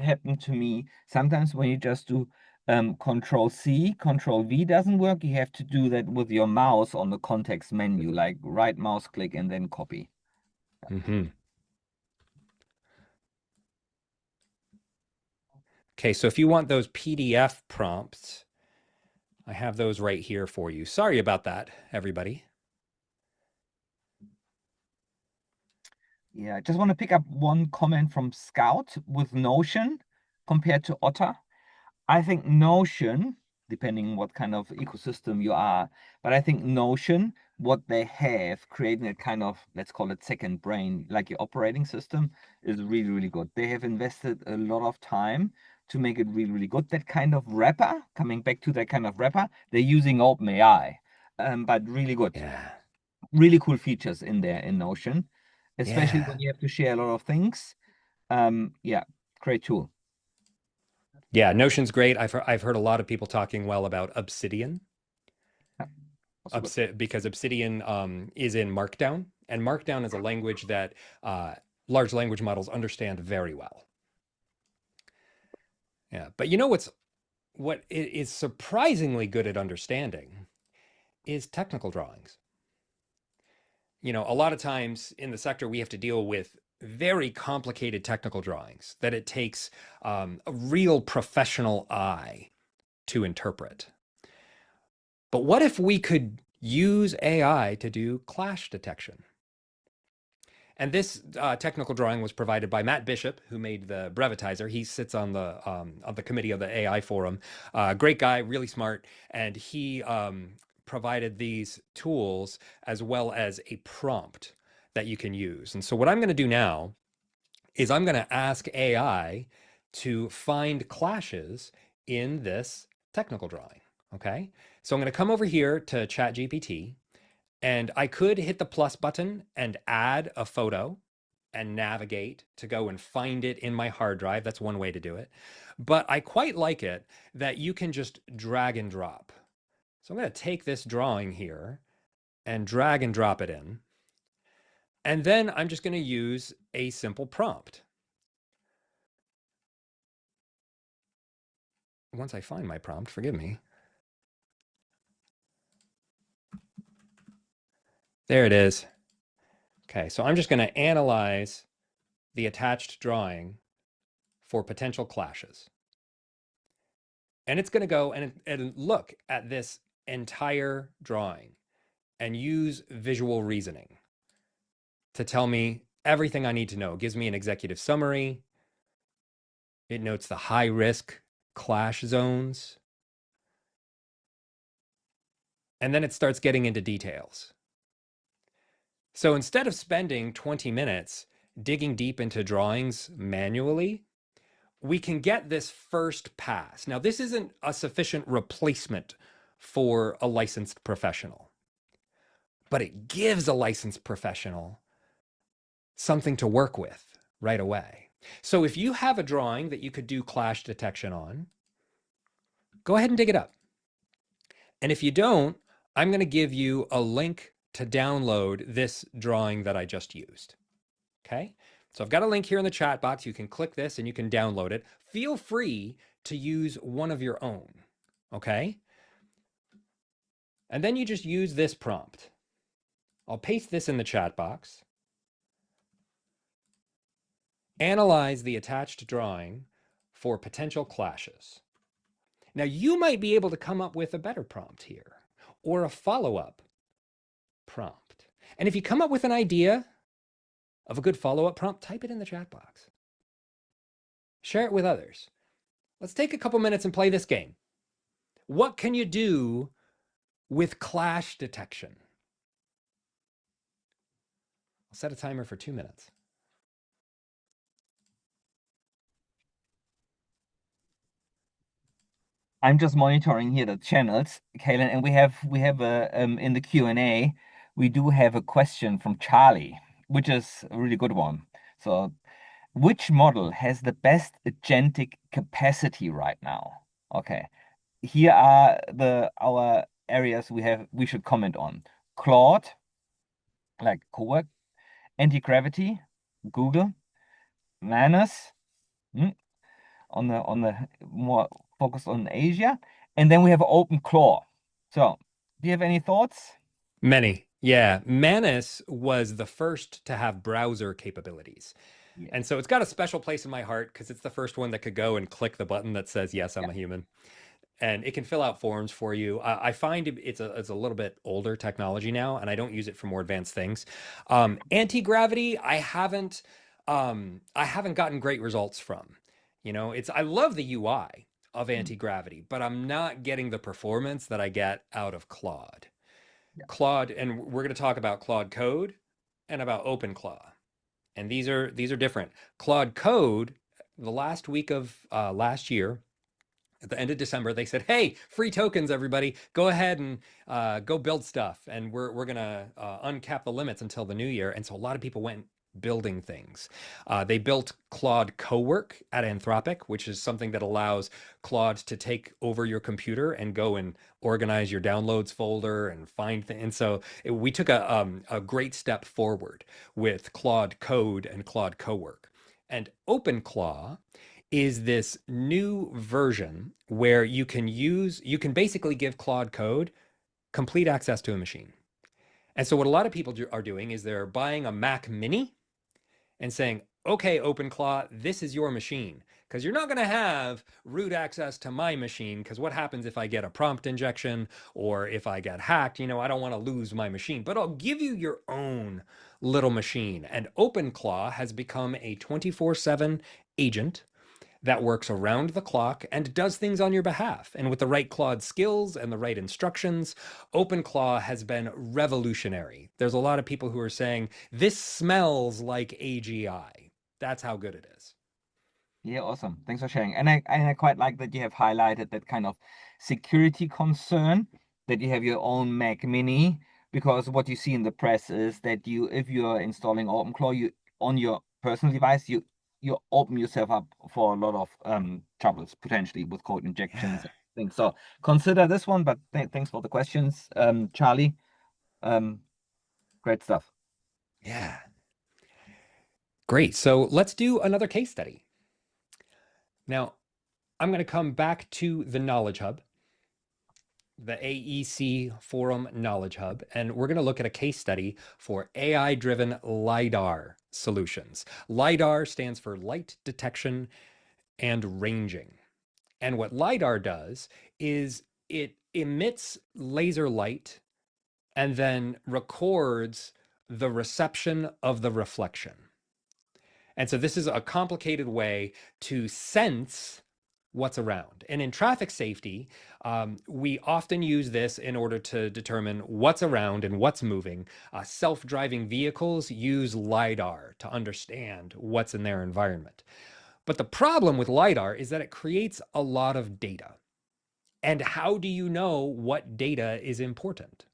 happened to me. Sometimes when you just do Control C, Control V doesn't work. You have to do that with your mouse on the context menu, like right mouse click and then copy.
Okay, so if you want those PDF prompts, I have those right here for you. Sorry about that, everybody.
Yeah, I just want to pick up one comment from Scout with Notion compared to Otter. I think Notion, depending what kind of ecosystem you are, but I think Notion, what they have, creating a kind of, let's call it second brain, like your operating system, is really, really good. They have invested a lot of time to make it really, really good. That kind of wrapper, coming back to that kind of wrapper, they're using OpenAI, but really good.
Yeah.
Really cool features in there in Notion, especially
Yeah.
when you have to share a lot of things. Yeah, great tool.
Yeah, Notion's great. I've heard a lot of people talking well about Obsidian.
Yeah, also good.
Because Obsidian is in Markdown, and Markdown is a language that large language models understand very well. Yeah, but you know what it is surprisingly good at understanding is technical drawings. You know, a lot of times in the sector we have to deal with very complicated technical drawings that it takes a real professional eye to interpret. But what if we could use AI to do clash detection? And this technical drawing was provided by Matt Bishop, who made the Brevitizer. He sits on the committee of the AI forum. Great guy, really smart, and he provided these tools as well as a prompt that you can use. And so what I'm going to do now is I'm going to ask AI to find clashes in this technical drawing. Okay, so I'm going to come over here to ChatGPT, and I could hit the plus button and add a photo and navigate to go and find it in my hard drive. That's one way to do it. But I quite like it that you can just drag and drop. So I'm going to take this drawing here and drag and drop it in. And then I'm just going to use a simple prompt. Once I find my prompt, forgive me. There it is. Okay, so I'm just going to analyze the attached drawing for potential clashes. And it's going to go and look at this entire drawing and use visual reasoning to tell me everything I need to know. It gives me an executive summary. It notes the high risk clash zones. And then it starts getting into details. So instead of spending 20 minutes digging deep into drawings manually, we can get this first pass. Now, this isn't a sufficient replacement for a licensed professional, but it gives a licensed professional something to work with right away. So if you have a drawing that you could do clash detection on, go ahead and dig it up. And if you don't, I'm going to give you a link to download this drawing that I just used. Okay? So I've got a link here in the chat box. You can click this and you can download it. Feel free to use one of your own. Okay? And then you just use this prompt. I'll paste this in the chat box. Analyze the attached drawing for potential clashes. Now, you might be able to come up with a better prompt here or a follow-up prompt. And if you come up with an idea of a good follow-up prompt, type it in the chat box. Share it with others. Let's take a couple minutes and play this game. What can you do with clash detection? I'll set a timer for 2 minutes.
I'm just monitoring here the channels, Caelan, and we have a in the Q&A, we do have a question from Charlie, which is a really good one. So, which model has the best agentic capacity right now? Okay, here are our areas we should comment on. Claude, like Cowork, anti-gravity, Google, Manus, on the more focused on Asia, and then we have OpenClaw. So, do you have any thoughts?
Many. Yeah. Manus was the first to have browser capabilities.
Yeah.
And so it's got a special place in my heart because it's the first one that could go and click the button that says, yes, I'm
Yeah.
a human. And it can fill out forms for you. I find it's a little bit older technology now, and I don't use it for more advanced things. Anti-gravity, I haven't gotten great results from. I love the UI of
Mm.
anti-gravity, but I'm not getting the performance that I get out of Claude.
Yeah.
Claude, and we're going to talk about Claude Code and about OpenClaw. And these are different. Claude Code, the last week of last year, at the end of December, they said, "Hey, free tokens, everybody! Go ahead and go build stuff, and we're gonna uncap the limits until the new year." And so a lot of people went building things. They built Claude Cowork at Anthropic, which is something that allows Claude to take over your computer and go and organize your downloads folder and find things. And so we took a great step forward with Claude Code and Claude Cowork. And OpenClaw is this new version where you can basically give Claude Code complete access to a machine. And so what a lot of people are doing is they're buying a Mac Mini and saying, okay, OpenClaw, this is your machine. Because you're not going to have root access to my machine, because what happens if I get a prompt injection or if I get hacked? I don't want to lose my machine, but I'll give you your own little machine. And OpenClaw has become a 24/7 agent that works around the clock and does things on your behalf. And with the right Claude skills and the right instructions, OpenClaw has been revolutionary. There's a lot of people who are saying, this smells like AGI. That's how good it is.
Yeah, awesome. Thanks for sharing. And I quite like that you have highlighted that kind of security concern that you have your own Mac Mini, because what you see in the press is that if you are installing OpenClaw, you on your personal device, you open yourself up for a lot of troubles potentially with code injections
Yeah.
and things. So consider this one, but thanks for the questions, Charlie. Great stuff.
Yeah. Great. So let's do another case study. Now, I'm going to come back to the Knowledge Hub, the AEC Forum Knowledge Hub, and we're going to look at a case study for AI-driven LiDAR solutions. LiDAR stands for light detection and ranging. And what LiDAR does is it emits laser light and then records the reception of the reflection. And so this is a complicated way to sense what's around. And in traffic safety, we often use this in order to determine what's around and what's moving. Self-driving vehicles use LiDAR to understand what's in their environment. But the problem with LiDAR is that it creates a lot of data. And how do you know what data is important?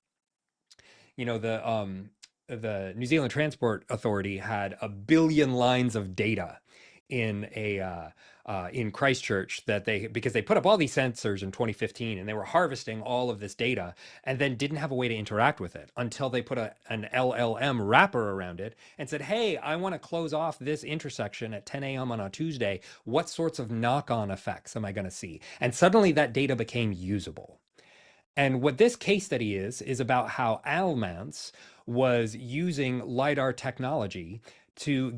The New Zealand Transport Authority had 1 billion lines of data in Christchurch because they put up all these sensors in 2015 and they were harvesting all of this data and then didn't have a way to interact with it until they put an LLM wrapper around it and said, hey, I want to close off this intersection at 10 a.m. on a Tuesday. What sorts of knock-on effects am I going to see? And suddenly that data became usable. And what this case study is about how Almance was using LiDAR technology to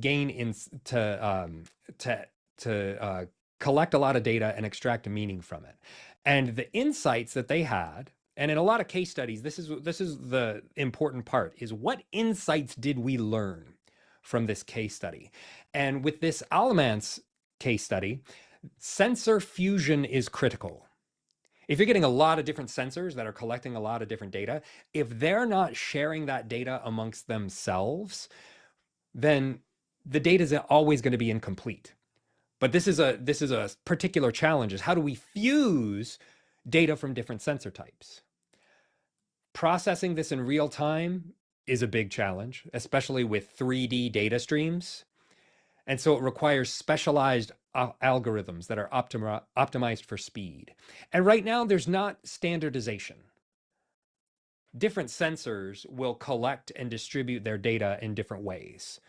collect a lot of data and extract meaning from it. And the insights that they had, and in a lot of case studies, this is the important part, is what insights did we learn from this case study? And with this Almance case study, sensor fusion is critical. If you're getting a lot of different sensors that are collecting a lot of different data, if they're not sharing that data amongst themselves, then the data is always going to be incomplete. But this is a particular challenge, is how do we fuse data from different sensor types? Processing this in real time is a big challenge, especially with 3D data streams. And so it requires specialized algorithms that are optimized for speed. And right now, there's not standardization. different sensors will collect and distribute their data in different ways.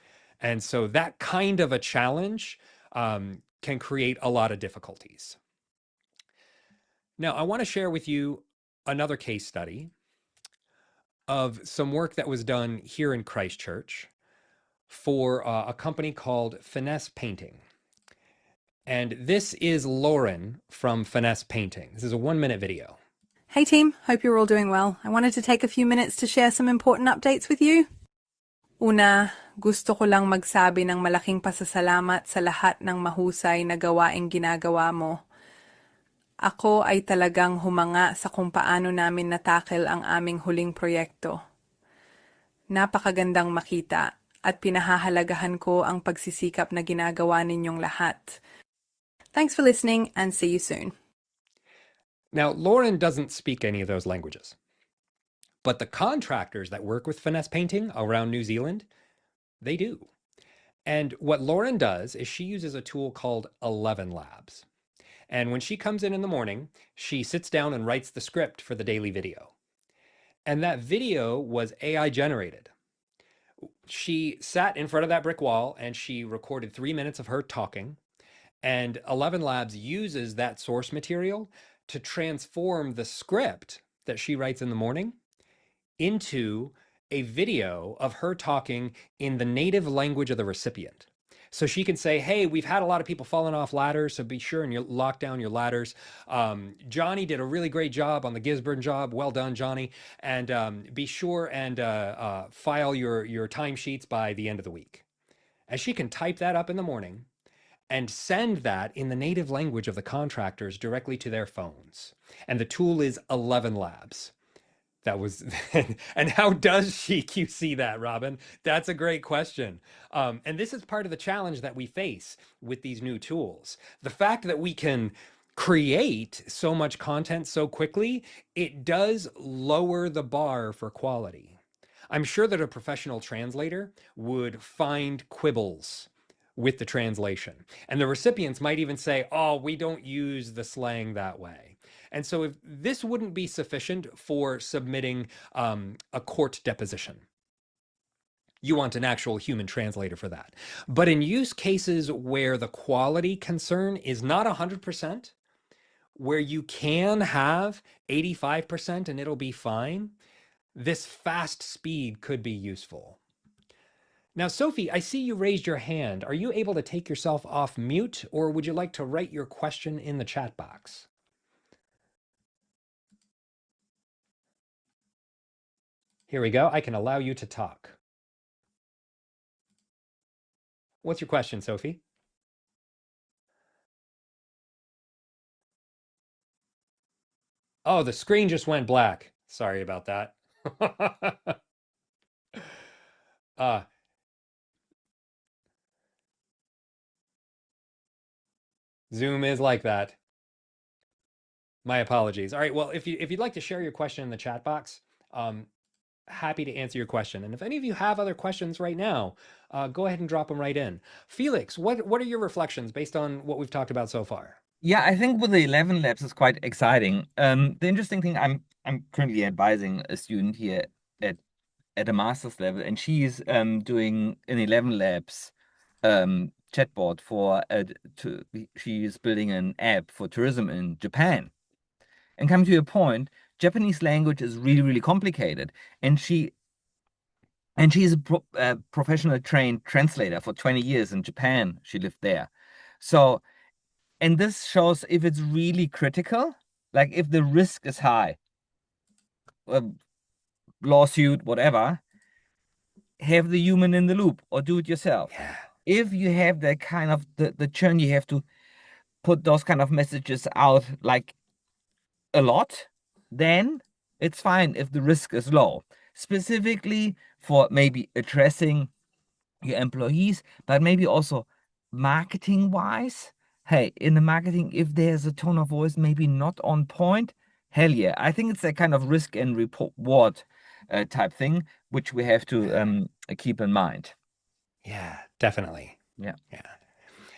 And so that kind of a challenge can create a lot of difficulties. Now, I want to share with you another case study of some work that was done here in Christchurch for a company called Finesse Painting. And this is Lauren from Finesse Painting. This is a 1-minute video.
Hey team, hope you're all doing well. I wanted to take a few minutes to share some important updates with you. Una, gusto ko lang magsabi ng malaking pasasalamat sa lahat ng mahusay na gawaing ginagawa mo. Ako ay talagang humanga sa kung paano namin natakil ang aming huling proyekto. Napakagandang makita at pinahahalagahan ko ang pagsisikap na ginagawa ninyong lahat. Thanks for listening and see you soon.
Now, Lauren doesn't speak any of those languages, but the contractors that work with Finesse Painting around New Zealand, they do. And what Lauren does is she uses a tool called 11 Labs. And when she comes in the morning, she sits down and writes the script for the daily video. And that video was AI generated. She sat in front of that brick wall and she recorded 3 minutes of her talking. And 11 Labs uses that source material to transform the script that she writes in the morning into a video of her talking in the native language of the recipient. So she can say, hey, we've had a lot of people falling off ladders, so be sure and you lock down your ladders. Johnny did a really great job on the Gisborne job. Well done, Johnny. And be sure and file your timesheets by the end of the week. And she can type that up in the morning and send that in the native language of the contractors directly to their phones. And the tool is 11 Labs. That was, and how does she QC that, Robin? That's a great question. And this is part of the challenge that we face with these new tools. The fact that we can create so much content so quickly, it does lower the bar for quality. I'm sure that a professional translator would find quibbles with the translation. And the recipients might even say, oh, we don't use the slang that way. And so if this wouldn't be sufficient for submitting a court deposition. You want an actual human translator for that. But in use cases where the quality concern is not 100%, where you can have 85% and it'll be fine, this fast speed could be useful. Now, Sophie, I see you raised your hand. Are you able to take yourself off mute, or would you like to write your question in the chat box? Here we go. I can allow you to talk. What's your question, Sophie? Oh, the screen just went black. Sorry about that. uh, Zoom is like that. My apologies. All right. Well, if you'd like to share your question in the chat box, happy to answer your question. And if any of you have other questions right now, go ahead and drop them right in. Felix, what are your reflections based on what we've talked about so far?
Yeah, I think with the 11 labs is quite exciting. The interesting thing, I'm currently advising a student here at a master's level, and she's doing an 11 labs chatbot for she's building an app for tourism in Japan. And coming to your point, Japanese language is really, really complicated, and she's a professional trained translator for 20 years in Japan. She lived there. So, and this shows if it's really critical, like if the risk is high, lawsuit, whatever, have the human in the loop or do it yourself.
Yeah.
If you have that kind of the churn, you have to put those kind of messages out like a lot, then it's fine if the risk is low. Specifically for maybe addressing your employees, but maybe also marketing wise. Hey, in the marketing, if there's a tone of voice maybe not on point, hell yeah. I think it's a kind of risk and reward type thing, which we have to keep in mind.
Yeah, definitely.
Yeah.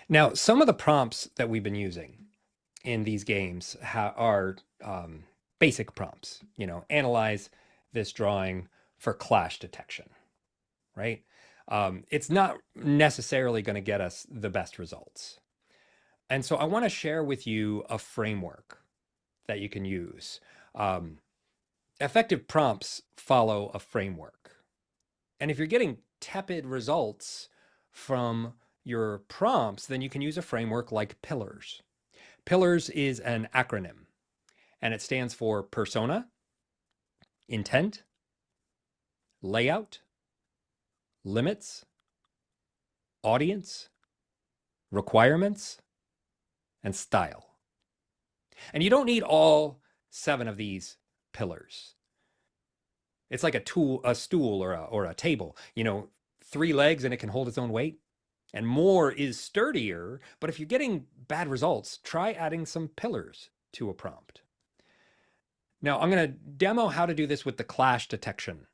Now, some of the prompts that we've been using in these games are basic prompts, analyze this drawing for clash detection, right? It's not necessarily going to get us the best results. And so I want to share with you a framework that you can use. Effective prompts follow a framework. And if you're getting tepid results from your prompts, then you can use a framework like Pillars. Pillars is an acronym, and it stands for persona, intent, layout, limits, audience, requirements, and style. And you don't need all 7 of these pillars. It's like a stool or a table, 3 legs and it can hold its own weight. And more is sturdier, but if you're getting bad results, try adding some pillars to a prompt. Now, I'm going to demo how to do this with the clash detection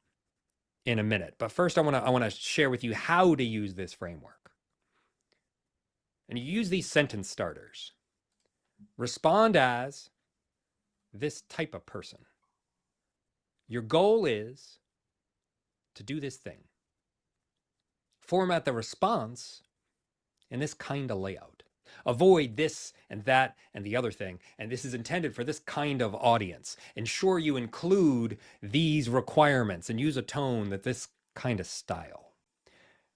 in a minute, but first I want to share with you how to use this framework. And you use these sentence starters. Respond as this type of person. Your goal is to do this thing. Format the response in this kind of layout. Avoid this and that and the other thing. And this is intended for this kind of audience. Ensure you include these requirements and use a tone that this kind of style.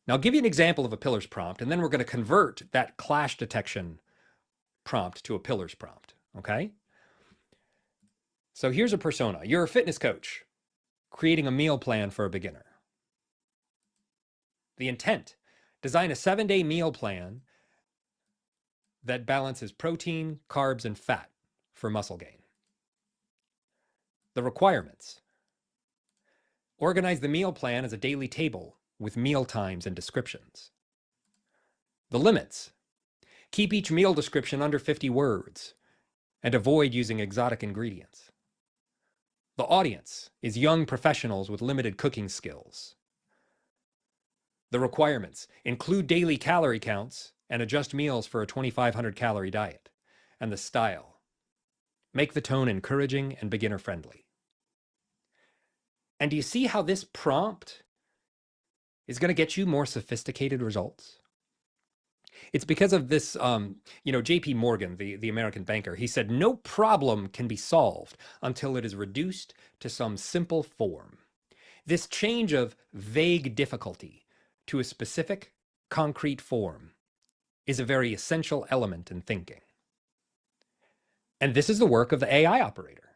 Now, I'll give you an example of a pillars prompt, and then we're going to convert that clash detection prompt to a pillars prompt, okay? So here's a persona. You're a fitness coach creating a meal plan for a beginner. The intent, design a 7-day meal plan that balances protein, carbs, and fat for muscle gain. The requirements, organize the meal plan as a daily table with meal times and descriptions. The limits, keep each meal description under 50 words and avoid using exotic ingredients. The audience is young professionals with limited cooking skills. The requirements, include daily calorie counts and adjust meals for a 2,500 calorie diet. And the style, make the tone encouraging and beginner friendly. And do you see how this prompt is going to get you more sophisticated results? It's because of this, JP Morgan, the American banker, he said, no problem can be solved until it is reduced to some simple form. This change of vague difficulty to a specific, concrete form is a very essential element in thinking. And this is the work of the AI operator,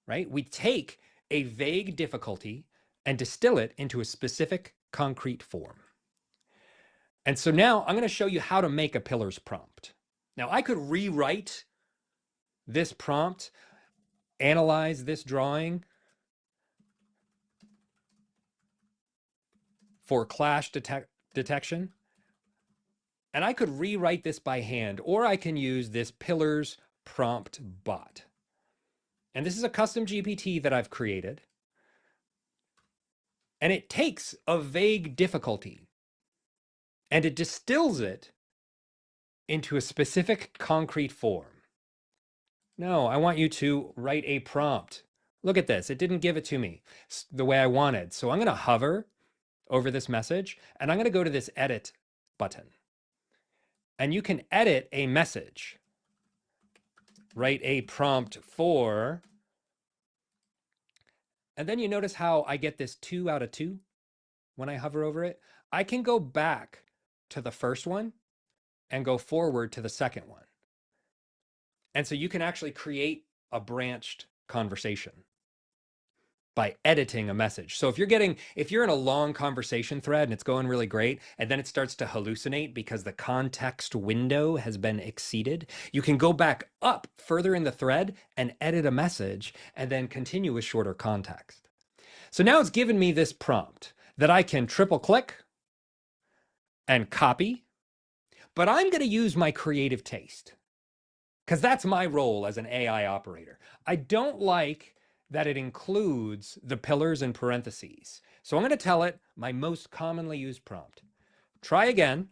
right? We take a vague difficulty and distill it into a specific, concrete form. And so now I'm going to show you how to make a pillars prompt. Now, I could rewrite this prompt, analyze this drawing for clash detection, and I could rewrite this by hand, or I can use this pillars prompt bot. And this is a custom GPT that I've created. And it takes a vague difficulty and it distills it into a specific concrete form. No, I want you to write a prompt. Look at this. It didn't give it to me the way I wanted. So I'm going to hover over this message and I'm going to go to this edit button. And you can edit a message. Write a prompt for, and then you notice how I get this 2 out of 2 when I hover over it. I can go back to the first one and go forward to the second one. And so you can actually create a branched conversation by editing a message. So if you're in a long conversation thread and it's going really great, and then it starts to hallucinate because the context window has been exceeded, you can go back up further in the thread and edit a message and then continue with shorter context. So now it's given me this prompt that I can triple click and copy, but I'm going to use my creative taste because that's my role as an AI operator. I don't like that it includes the pillars in parentheses. So I'm going to tell it my most commonly used prompt. Try again,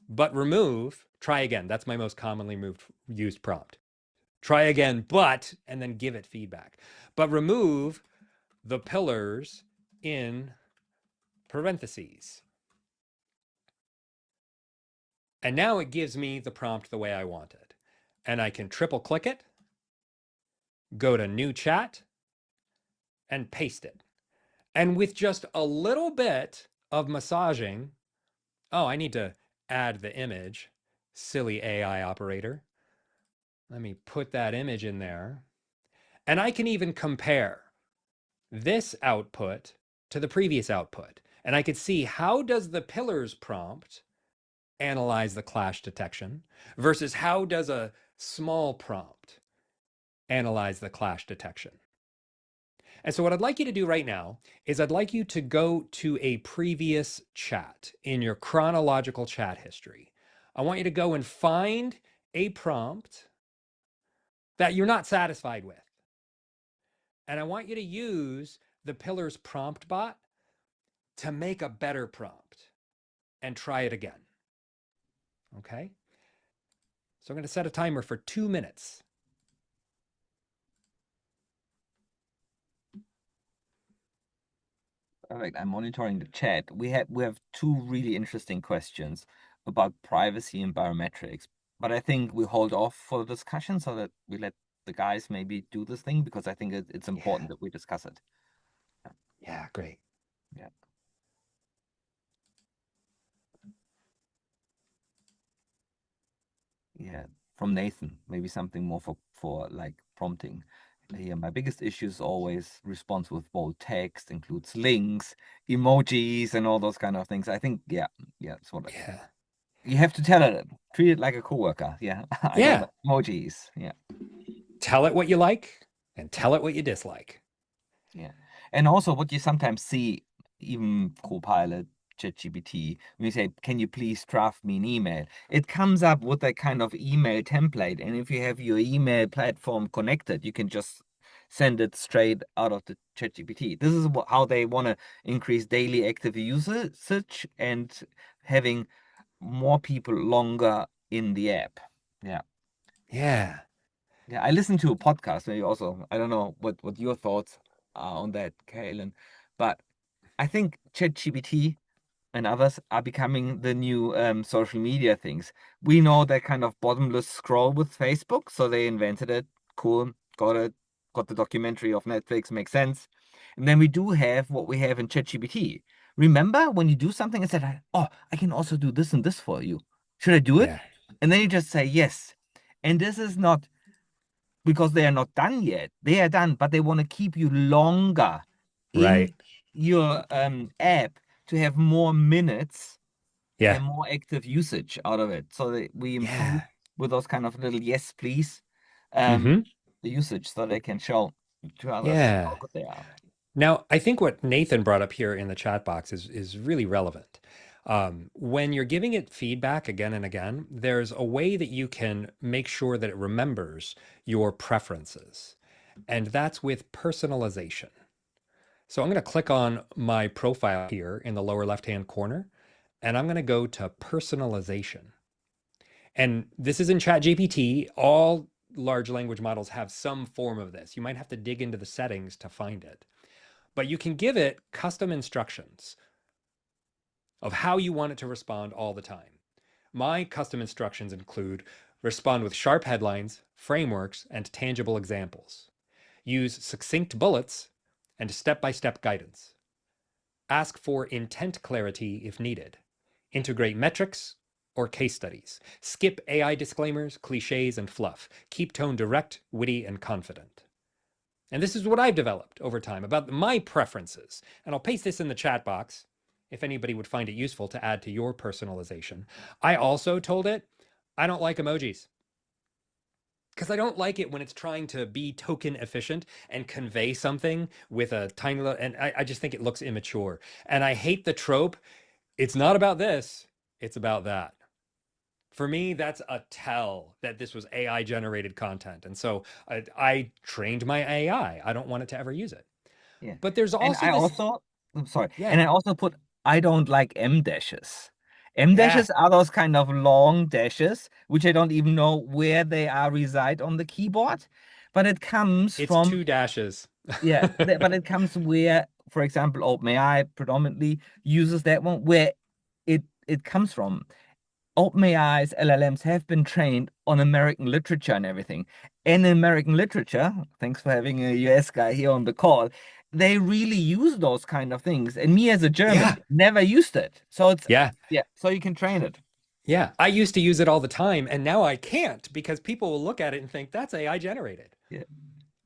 but remove, try again. That's my most commonly used prompt. Try again, but, and then give it feedback. But remove the pillars in parentheses. And now it gives me the prompt the way I want it. And I can triple click it, go to new chat, and paste it. And with just a little bit of massaging, oh, I need to add the image, silly AI operator. Let me put that image in there. And I can even compare this output to the previous output. And I could see, how does the pillars prompt analyze the clash detection versus how does a small prompt analyze the clash detection? And so what I'd like you to do right now is I'd like you to go to a previous chat in your chronological chat history. I want you to go and find a prompt that you're not satisfied with. And I want you to use the Pillars prompt bot to make a better prompt and try it again. Okay? So I'm going to set a timer for 2 minutes.
Perfect. I'm monitoring the chat. We have two really interesting questions about privacy and biometrics, but I think we hold off for the discussion so that we let the guys maybe do this thing, because I think it's important that we discuss it.
Yeah, great.
Yeah. Yeah, from Nathan, maybe something more for like prompting. Yeah, my biggest issue is always response with bold text, includes links, emojis, and all those kind of things. I think, yeah, it's what you have to tell it, treat it like a coworker. Yeah, I don't like emojis. Yeah,
tell it what you like and tell it what you dislike.
Yeah, and also what you sometimes see, even Copilot, ChatGPT, when you say, "Can you please draft me an email?" It comes up with a kind of email template, and if you have your email platform connected, you can just send it straight out of the ChatGPT. This is how they want to increase daily active usage and having more people longer in the app. Yeah.
Yeah.
Yeah, I listened to a podcast, maybe also. I don't know what your thoughts are on that, Caelan, but I think ChatGPT and others are becoming the new social media things. We know that kind of bottomless scroll with Facebook, so they invented it. Cool, got it, got the documentary of Netflix, makes sense. And then we do have what we have in ChatGPT. Remember when you do something and said, "Oh, I can also do this and this for you. Should I do it?"
Yeah.
And then you just say yes. And this is not because they are not done yet. They are done, but they want to keep you longer in your app to have more minutes and more active usage out of it. So that we improve with those kind of little yes, please, the usage, so they can show to others how good they are.
Now, I think what Nathan brought up here in the chat box is really relevant. When you're giving it feedback again and again, there's a way that you can make sure that it remembers your preferences, and that's with personalization. So I'm going to click on my profile here in the lower left-hand corner, and I'm going to go to personalization. And this is in ChatGPT. All large language models have some form of this. You might have to dig into the settings to find it. But you can give it custom instructions of how you want it to respond all the time. My custom instructions include respond with sharp headlines, frameworks, and tangible examples. Use succinct bullets and step-by-step guidance. Ask for intent clarity if needed. Integrate metrics or case studies. Skip AI disclaimers, cliches, and fluff. Keep tone direct, witty, and confident. And this is what I've developed over time about my preferences. And I'll paste this in the chat box if anybody would find it useful to add to your personalization. I also told it I don't like emojis, because I don't like it when it's trying to be token efficient and convey something with a tiny little, and I just think it looks immature. And I hate the trope, it's not about this, it's about that. For me, that's a tell that this was AI generated content. And so I trained my AI. I don't want it to ever use it.
Yeah.
But there's also
and I
this.
also, I'm sorry.
Yeah.
And I also put, I don't like M dashes. M dashes are those kind of long dashes, which I don't even know where they are reside on the keyboard, but it comes
It's
from
2 dashes.
Yeah, but it comes where, for example, OpenAI predominantly uses that one where it comes from. OpenAI's LLMs have been trained on American literature and everything. And in American literature, thanks for having a US guy here on the call, they really use those kind of things. And me as a
Yeah.
German never used it. So it's,
Yeah.
yeah, so you can train it.
Yeah. I used to use it all the time, and now I can't because people will look at it and think that's AI generated.
Yeah.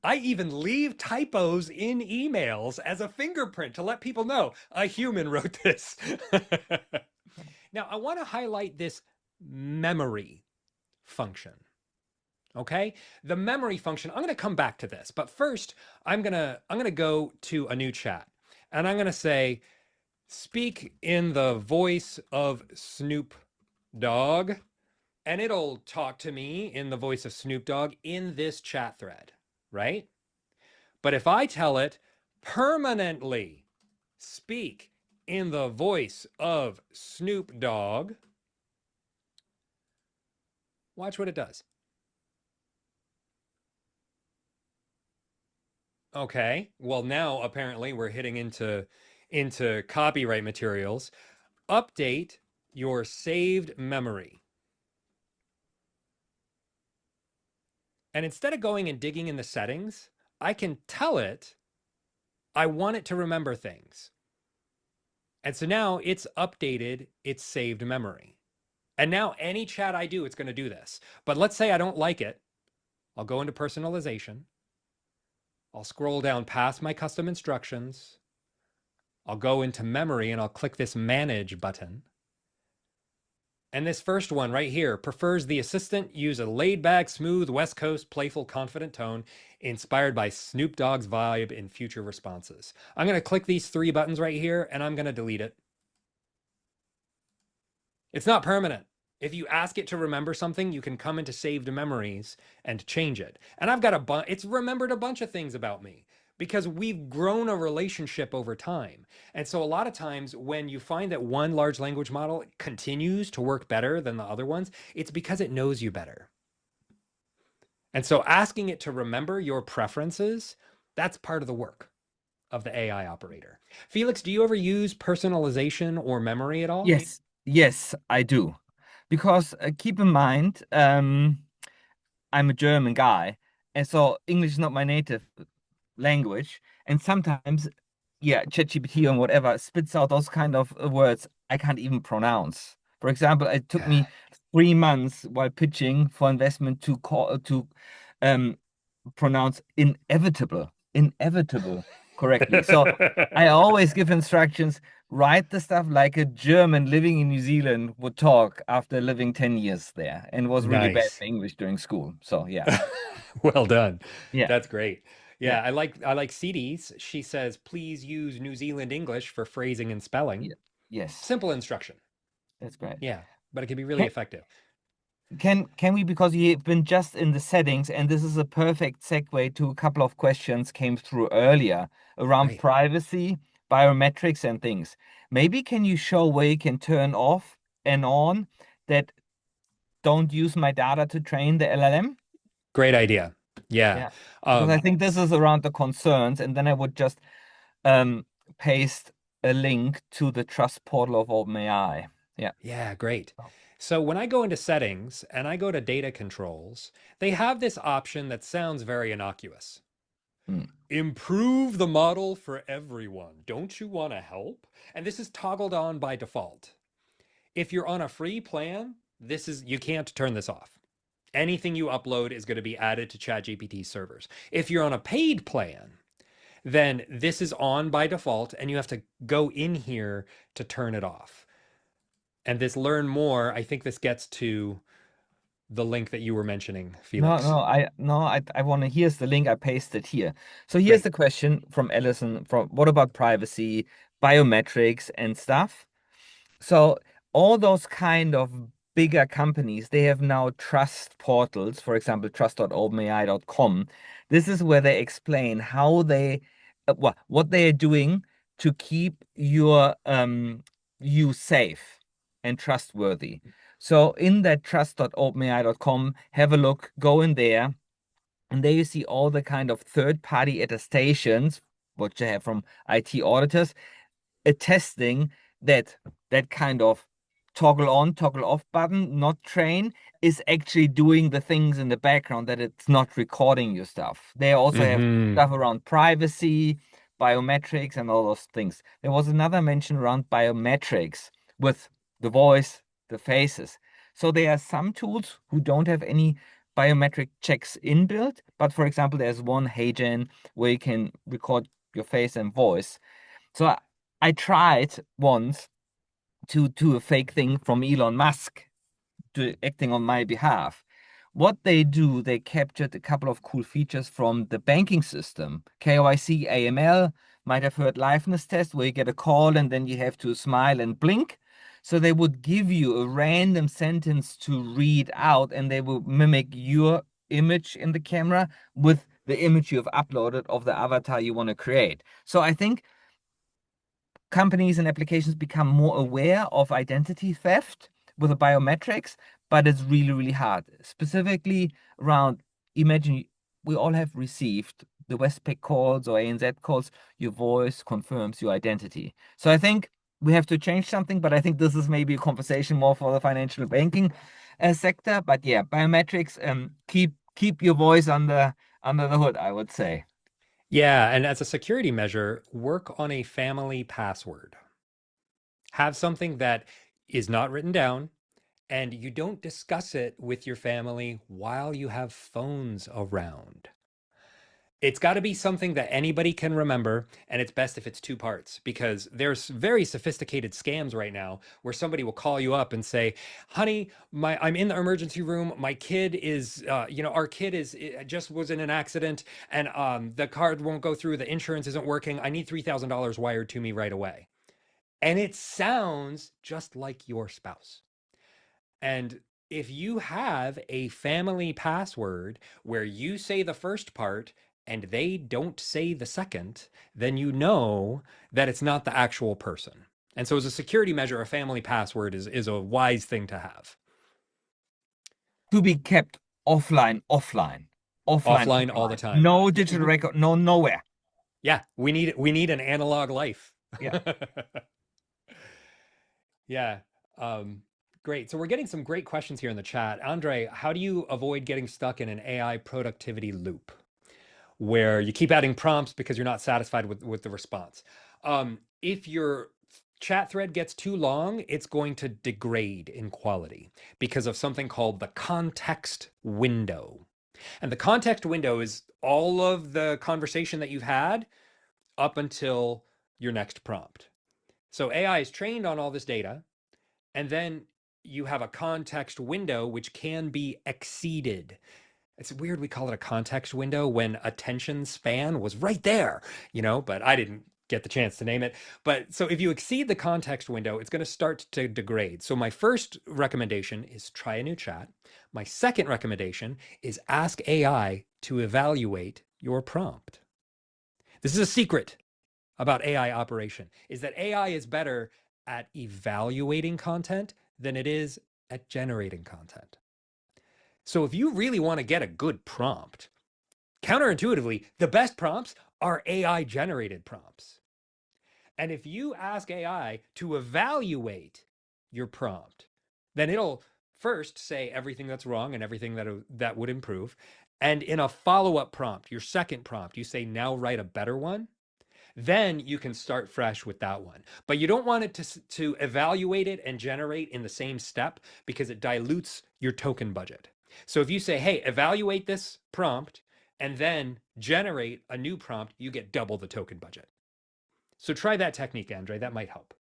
I even leave typos in emails as a fingerprint to let people know a human wrote this. Now, I want to highlight this memory function. Okay? The memory function, I'm going to come back to this, but first I'm going to go to a new chat. And I'm going to say speak in the voice of Snoop Dogg, and it'll talk to me in the voice of Snoop Dogg in this chat thread, right? But if I tell it permanently speak in the voice of Snoop Dogg, watch what it does. Okay, well now apparently we're hitting into copyright materials. Update your saved memory. And instead of going and digging in the settings, I can tell it I want it to remember things. And so now it's updated its saved memory. And now any chat I do, it's going to do this. But let's say I don't like it. I'll go into personalization. I'll scroll down past my custom instructions. I'll go into memory and I'll click this manage button. And this first one right here prefers the assistant use a laid back, smooth, West Coast, playful, confident tone inspired by Snoop Dogg's vibe in future responses. I'm going to click these three buttons right here and I'm going to delete it. It's not permanent. If you ask it to remember something, you can come into saved memories and change it. And I've got it's remembered a bunch of things about me because we've grown a relationship over time. And so a lot of times when you find that one large language model continues to work better than the other ones, it's because it knows you better. And so asking it to remember your preferences, that's part of the work of the AI operator. Felix, do you ever use personalization or memory at all?
Yes, yes, I do. Because keep in mind, I'm a German guy, and so English is not my native language. And sometimes, yeah, ChatGPT or whatever spits out those kind of words I can't even pronounce. For example, it took me 3 months while pitching for investment to um, pronounce inevitable correctly. So I always give instructions, write the stuff like a German living in New Zealand would talk after living 10 years there and was really bad
Nice.
in English during school. So yeah.
Well done.
Yeah.
That's great.
Yeah.
Yeah, I like CDs. She says, please use New Zealand English for phrasing and spelling.
Yeah. Yes.
Simple instruction.
That's great.
Yeah, but it can be really
Can,
effective.
can we, because you've been just in the settings, and this is a perfect segue to a couple of questions came through earlier around
Great.
privacy, biometrics, and things. Maybe can you show where you can turn off and on that don't use my data to train the LLM?
Great idea. Yeah.
Yeah. Because I think this
S-
is around the concerns, and then I would just paste a link to the trust portal of OpenAI. Yeah.
yeah, great. So when I go into settings and I go to data controls, they have this option that sounds very innocuous.
Mm.
Improve the model for everyone. Don't you want to help? And this is toggled on by default. If you're on a free plan, you can't turn this off. Anything you upload is going to be added to ChatGPT servers. If you're on a paid plan, then this is on by default and you have to go in here to turn it off. And this learn more, I think this gets to the link that you were mentioning,
No,
Felix.
I want to. Here's the link I pasted here. So here's
Great.
the question from Ellison. From what about privacy, biometrics, and stuff? So all those kind of bigger companies, they have now trust portals, for example, trust.openai.com. This is where they explain how they, what they are doing to keep you safe and trustworthy. So in that trust.openai.com, have a look, go in there, And there you see all the kind of third-party attestations, what you have from IT auditors, attesting that that kind of toggle on, toggle off button, not train, is actually doing the things in the background, that it's not recording your stuff. They also have stuff around privacy, biometrics, and all those things. There was another mention around biometrics with the voice, the faces. So there are some tools who don't have any biometric checks inbuilt, but for example, there's one HeyGen where you can record your face and voice. So I tried once to do a fake thing from Elon Musk acting on my behalf. What they do, they captured a couple of cool features from the banking system. KYC, AML, might have heard liveness test, where you get a call and then you have to smile and blink. So they would give you a random sentence to read out, and they will mimic your image in the camera with the image you have uploaded of the avatar you want to create. So I think companies and applications become more aware of identity theft with the biometrics, but it's really, really hard. Specifically around, imagine we all have received the Westpac calls or ANZ calls, your voice confirms your identity. So I think we have to change something, but I think this is maybe a conversation more for the financial banking sector. But yeah, biometrics, keep your voice under the hood, I would say.
Yeah, and as a security measure, work on a family password. Have something that is not written down, and you don't discuss it with your family while you have phones around. It's got to be something that anybody can remember, and it's best if it's two parts, because there's very sophisticated scams right now where somebody will call you up and say, "Honey, I'm in the emergency room. My kid is, our kid just was in an accident, and the card won't go through. The insurance isn't working. I need $3,000 wired to me right away." And it sounds just like your spouse. And if you have a family password where you say the first part and they don't say the second, then you know that it's not the actual person. And so as a security measure, a family password is a wise thing to have.
To be kept offline.
Offline all the time.
No digital record, no nowhere.
Yeah, we need an analog life.
Yeah.
Yeah. Great. So we're getting some great questions here in the chat. Andre, how do you avoid getting stuck in an AI productivity loop where you keep adding prompts because you're not satisfied with the response? If your chat thread gets too long, it's going to degrade in quality because of something called the context window. And the context window is all of the conversation that you've had up until your next prompt. So AI is trained on all this data, and then you have a context window which can be exceeded. It's weird we call it a context window when attention span was right there, but I didn't get the chance to name it. But so if you exceed the context window, it's going to start to degrade. So my first recommendation is try a new chat. My second recommendation is ask AI to evaluate your prompt. This is a secret about AI operation, is that AI is better at evaluating content than it is at generating content. So if you really want to get a good prompt, counterintuitively, the best prompts are AI generated prompts. And if you ask AI to evaluate your prompt, then it'll first say everything that's wrong and everything that would improve. And in a follow-up prompt, your second prompt, you say, now write a better one. Then you can start fresh with that one. But you don't want it to evaluate it and generate in the same step because it dilutes your token budget. So if you say, hey, evaluate this prompt and then generate a new prompt, you get double the token budget. So try that technique, Andre. That might help.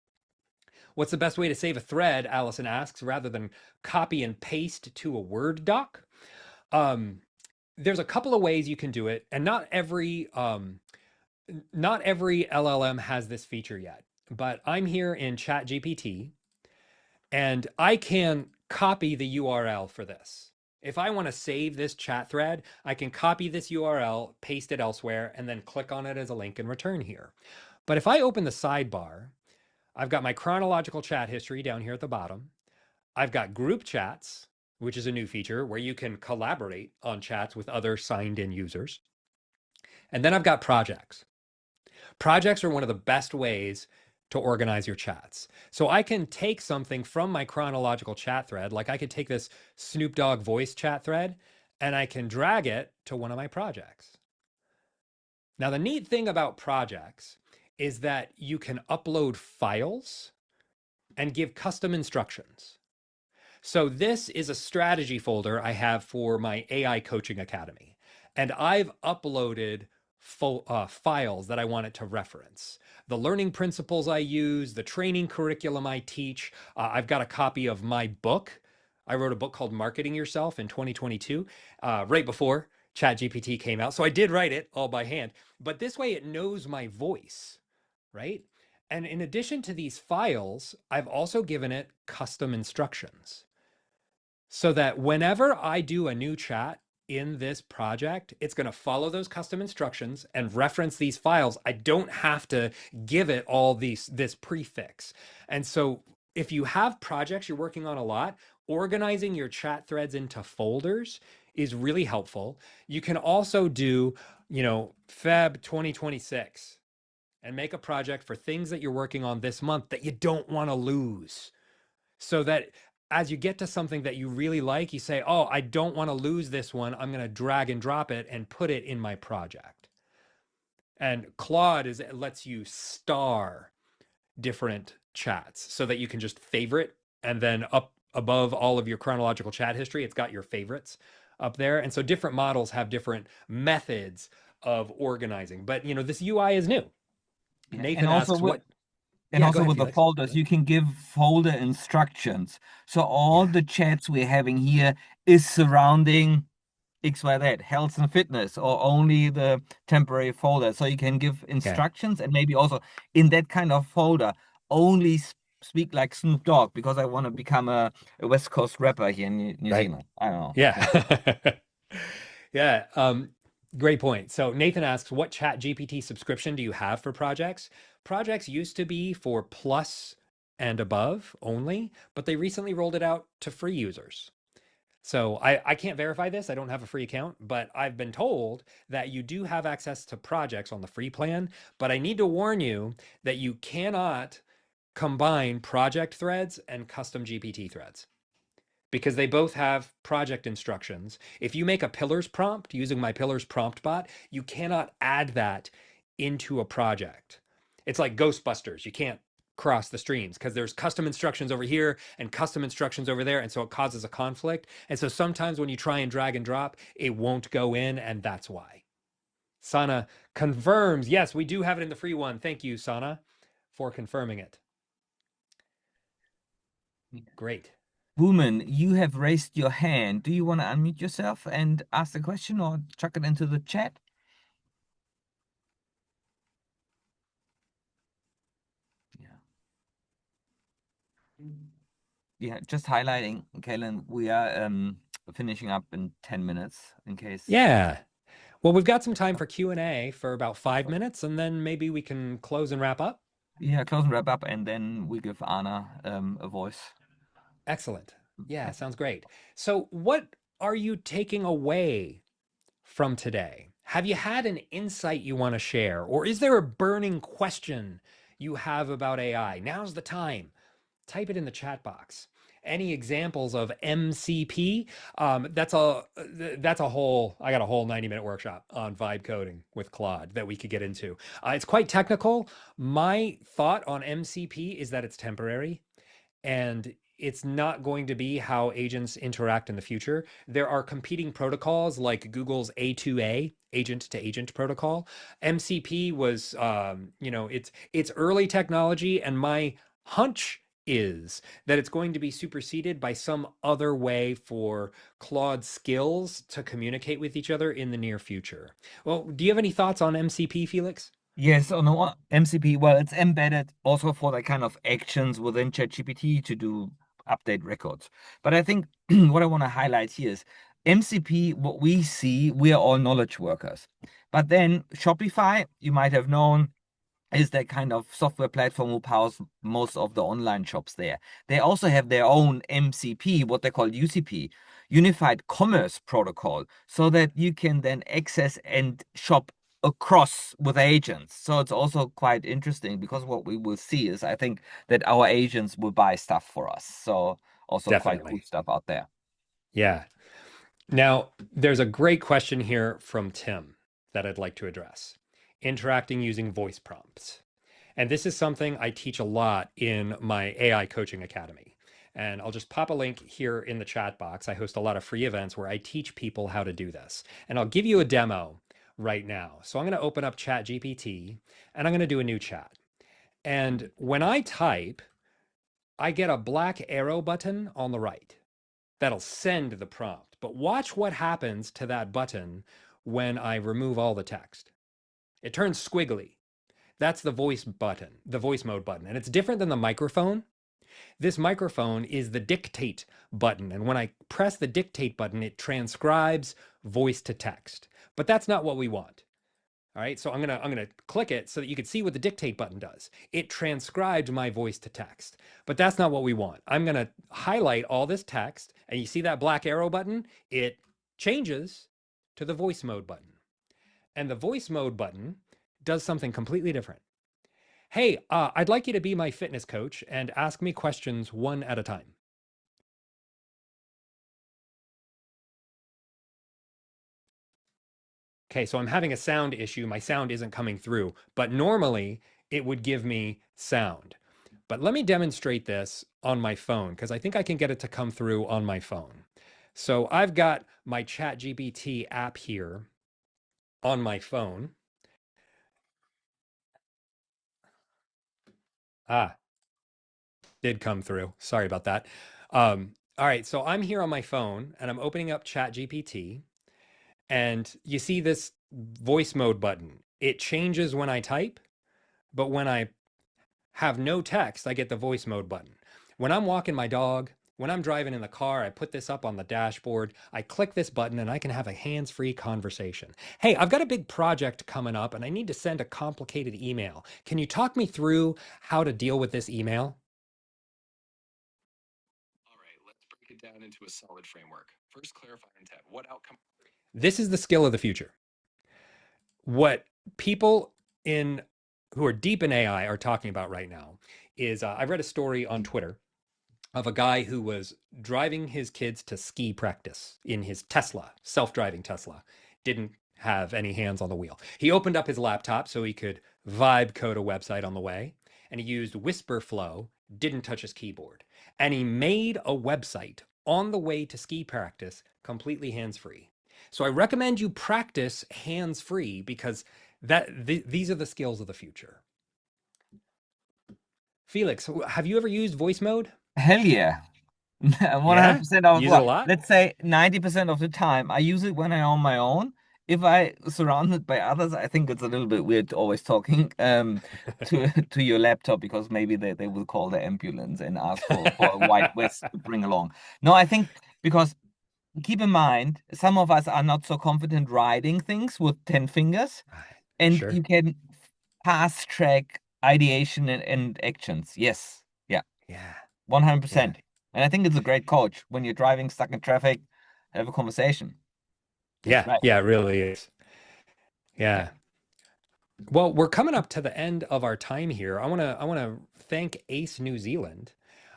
What's the best way to save a thread, Allison asks, rather than copy and paste to a Word doc? There's a couple of ways you can do it, and not every LLM has this feature yet, but I'm here in ChatGPT and I can copy the URL for this. If I want to save this chat thread, I can copy this URL, paste it elsewhere, and then click on it as a link and return here. But if I open the sidebar, I've got my chronological chat history down here at the bottom. I've got group chats, which is a new feature where you can collaborate on chats with other signed in users. And then I've got projects. Projects are one of the best ways to organize your chats. So I can take something from my chronological chat thread, like I could take this Snoop Dogg voice chat thread, and I can drag it to one of my projects. Now, the neat thing about projects is that you can upload files and give custom instructions. So this is a strategy folder I have for my AI Coaching Academy. And I've uploaded files that I want it to reference. The learning principles I use, the training curriculum I teach. I've got a copy of my book. I wrote a book called Marketing Yourself in 2022, right before ChatGPT came out. So I did write it all by hand. But this way it knows my voice, right? And in addition to these files, I've also given it custom instructions so that whenever I do a new chat in this project, it's going to follow those custom instructions and reference these files. I don't have to give it all this prefix. And so if you have projects you're working on a lot, organizing your chat threads into folders is really helpful. You can also do, Feb 2026 and make a project for things that you're working on this month that you don't want to lose. So that as you get to something that you really like, you say, oh, I don't want to lose this one. I'm going to drag and drop it and put it in my project. And Claude lets you star different chats so that you can just favorite, and then up above all of your chronological chat history, it's got your favorites up there. And so different models have different methods of organizing. But, this UI is new.
Yeah.
Nathan
And also
asks what.
And
Yeah, go
also
ahead,
with the
Felix.
folders, you can give folder instructions. So all the chats we're having here is surrounding XYZ, health and fitness, or only the temporary folder. So you can give instructions, and maybe also in that kind of folder, only speak like Snoop Dogg, because I want to become a West Coast rapper here in New
Right.
Zealand. I don't know.
Yeah. Yeah. Great point. So Nathan asks, what Chat GPT subscription do you have for projects? Projects used to be for Plus and above only, but they recently rolled it out to free users. So I can't verify this. I don't have a free account, but I've been told that you do have access to projects on the free plan. But I need to warn you that you cannot combine project threads and custom GPT threads, because they both have project instructions. If you make a pillars prompt using my pillars prompt bot, you cannot add that into a project. It's like Ghostbusters. You can't cross the streams because there's custom instructions over here and custom instructions over there. And so it causes a conflict. And so sometimes when you try and drag and drop, it won't go in. And that's why. Sana confirms, yes, we do have it in the free one. Thank you, Sana, for confirming it. Great.
Woman, you have raised your hand. Do you want to unmute yourself and ask the question, or chuck it into the chat? Yeah, just highlighting, Caelan, we are finishing up in 10 minutes in case.
Yeah. Well, we've got some time for Q&A for about 5 minutes, and then maybe we can close and wrap up.
Yeah, close and wrap up, and then we give Anna a voice.
Excellent. Yeah, sounds great. So what are you taking away from today? Have you had an insight you want to share? Or is there a burning question you have about AI? Now's the time. Type it in the chat box. Any examples of MCP? That's a whole, I got a whole 90-minute workshop on vibe coding with Claude that we could get into. It's quite technical. My thought on MCP is that it's temporary, and it's not going to be how agents interact in the future. There are competing protocols like Google's A2A, agent to agent protocol. MCP was, it's early technology, and my hunch is that it's going to be superseded by some other way for Claude skills to communicate with each other in the near future. Well, do you have any thoughts on MCP, Felix?
Yes, on the MCP, well, it's embedded also for the kind of actions within ChatGPT to do update records. But I think what I want to highlight here is MCP, what we see, we are all knowledge workers. But then Shopify, you might have known, is that kind of software platform who powers most of the online shops there. They also have their own MCP, what they call UCP, Unified Commerce Protocol, so that you can then access and shop across with agents. So it's also quite interesting because what we will see is, I think, that our agents will buy stuff for us. So also quite cool
Definitely.
stuff out there.
Yeah. Now, there's a great question here from Tim that I'd like to address. Interacting using voice prompts. And this is something I teach a lot in my AI Coaching Academy. And I'll just pop a link here in the chat box. I host a lot of free events where I teach people how to do this. And I'll give you a demo right now. So I'm going to open up ChatGPT and I'm going to do a new chat. And when I type, I get a black arrow button on the right. That'll send the prompt. But watch what happens to that button when I remove all the text. It turns squiggly. That's the voice button, the voice mode button. And it's different than the microphone. This microphone is the dictate button. And when I press the dictate button, it transcribes voice to text. But that's not what we want. All right, so I'm gonna click it so that you can see what the dictate button does. It transcribed my voice to text, but that's not what we want. I'm gonna highlight all this text, and you see that black arrow button? It changes to the voice mode button. And the voice mode button does something completely different. Hey, I'd like you to be my fitness coach and ask me questions one at a time. Okay, so I'm having a sound issue. My sound isn't coming through, but normally it would give me sound. But let me demonstrate this on my phone because I think I can get it to come through on my phone. So I've got my ChatGPT app here on my phone. Did come through. Sorry about that. All right, so I'm here on my phone and I'm opening up ChatGPT. And you see this voice mode button. It changes when I type, but when I have no text, I get the voice mode button. When I'm walking my dog, when I'm driving in the car, I put this up on the dashboard. I click this button and I can have a hands-free conversation. Hey, I've got a big project coming up and I need to send a complicated email. Can you talk me through how to deal with this email?
All right, let's break it down into a solid framework. First, clarify intent. What outcome?
This is the skill of the future. What people who are deep in AI are talking about right now is I read a story on Twitter of a guy who was driving his kids to ski practice in his Tesla, self-driving Tesla. Didn't have any hands on the wheel. He opened up his laptop so he could vibe code a website on the way, and he used WhisperFlow, didn't touch his keyboard. And he made a website on the way to ski practice completely hands-free. So I recommend you practice hands-free because these are the skills of the future. Felix, have you ever used voice mode?
Hell yeah. 100%
Yeah?
of,
Use it a
well,
lot?
let's say 90% of the time. I use it when I'm on my own. If I surrounded by others, I think it's a little bit weird always talking to your laptop because maybe they will call the ambulance and ask for a white vest to bring along. No, I think because keep in mind, some of us are not so confident writing things with 10 fingers, and
Sure.
you can fast track ideation and actions. Yes. Yeah.
Yeah.
100%. And I think it's a great coach when you're driving, stuck in traffic, have a conversation.
Yeah.
Right.
Yeah, it really is.
Yeah.
Yeah. Well, we're coming up to the end of our time here. I want to thank ACE New Zealand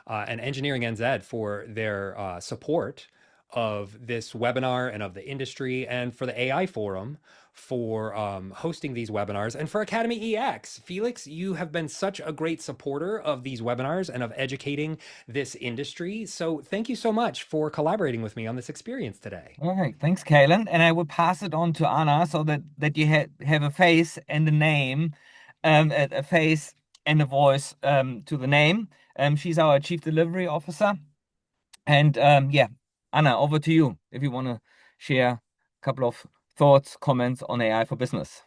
and Engineering NZ for their support of this webinar and of the industry, and for the AI Forum for hosting these webinars, and for Academy EX. Felix, you have been such a great supporter of these webinars and of educating this industry. So thank you so much for collaborating with me on this experience today.
Okay. Thanks, Caelan. And I will pass it on to Anna so that you have a face and a name, a face and a voice to the name. She's our Chief Delivery Officer. And yeah, Anna, over to you if you want to share a couple of thoughts, comments on AI for business.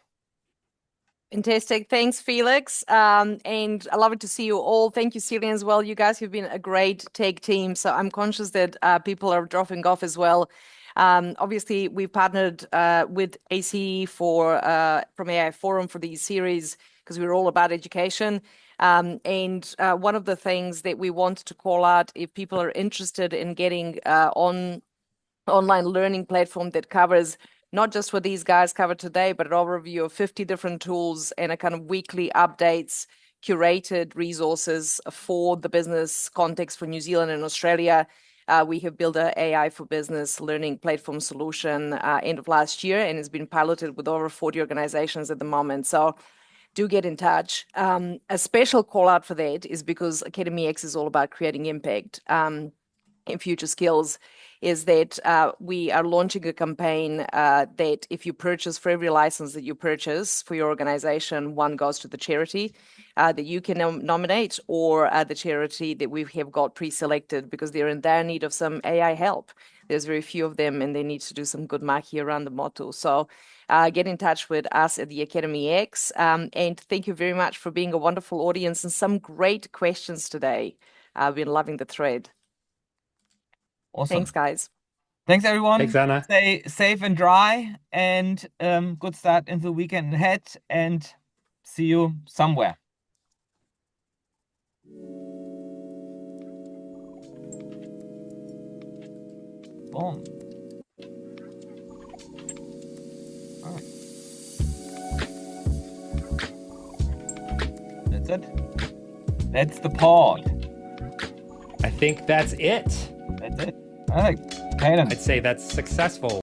Fantastic. Thanks, Felix. And I love it to see you all. Thank you, Caelan, as well. You guys have been a great tech team. So I'm conscious that people are dropping off as well. Obviously, we've partnered with AEC from AI Forum for these series because we're all about education. And one of the things that we wanted to call out, if people are interested in getting online learning platform that covers not just what these guys covered today, but an overview of 50 different tools and a kind of weekly updates, curated resources for the business context for New Zealand and Australia. We have built an AI for business learning platform solution end of last year, and it's been piloted with over 40 organizations at the moment. So do get in touch. A special call out for that is because Academy X is all about creating impact in future skills, is that we are launching a campaign that if you purchase, for every license that you purchase for your organization, one goes to the charity that you can nominate, or the charity that we have got pre-selected because they're in dire need of some AI help. There's very few of them, and they need to do some good maki around the motto. So get in touch with us at the Academy X. And thank you very much for being a wonderful audience and some great questions today. I've been loving the thread.
Awesome.
Thanks, guys.
Thanks, everyone.
Thanks, Anna.
Stay safe and dry, and good start into the weekend ahead, and see you somewhere. Boom. All right. That's it. That's the pod.
I think that's it.
That's it. All right, Caelan.
I'd say that's successful.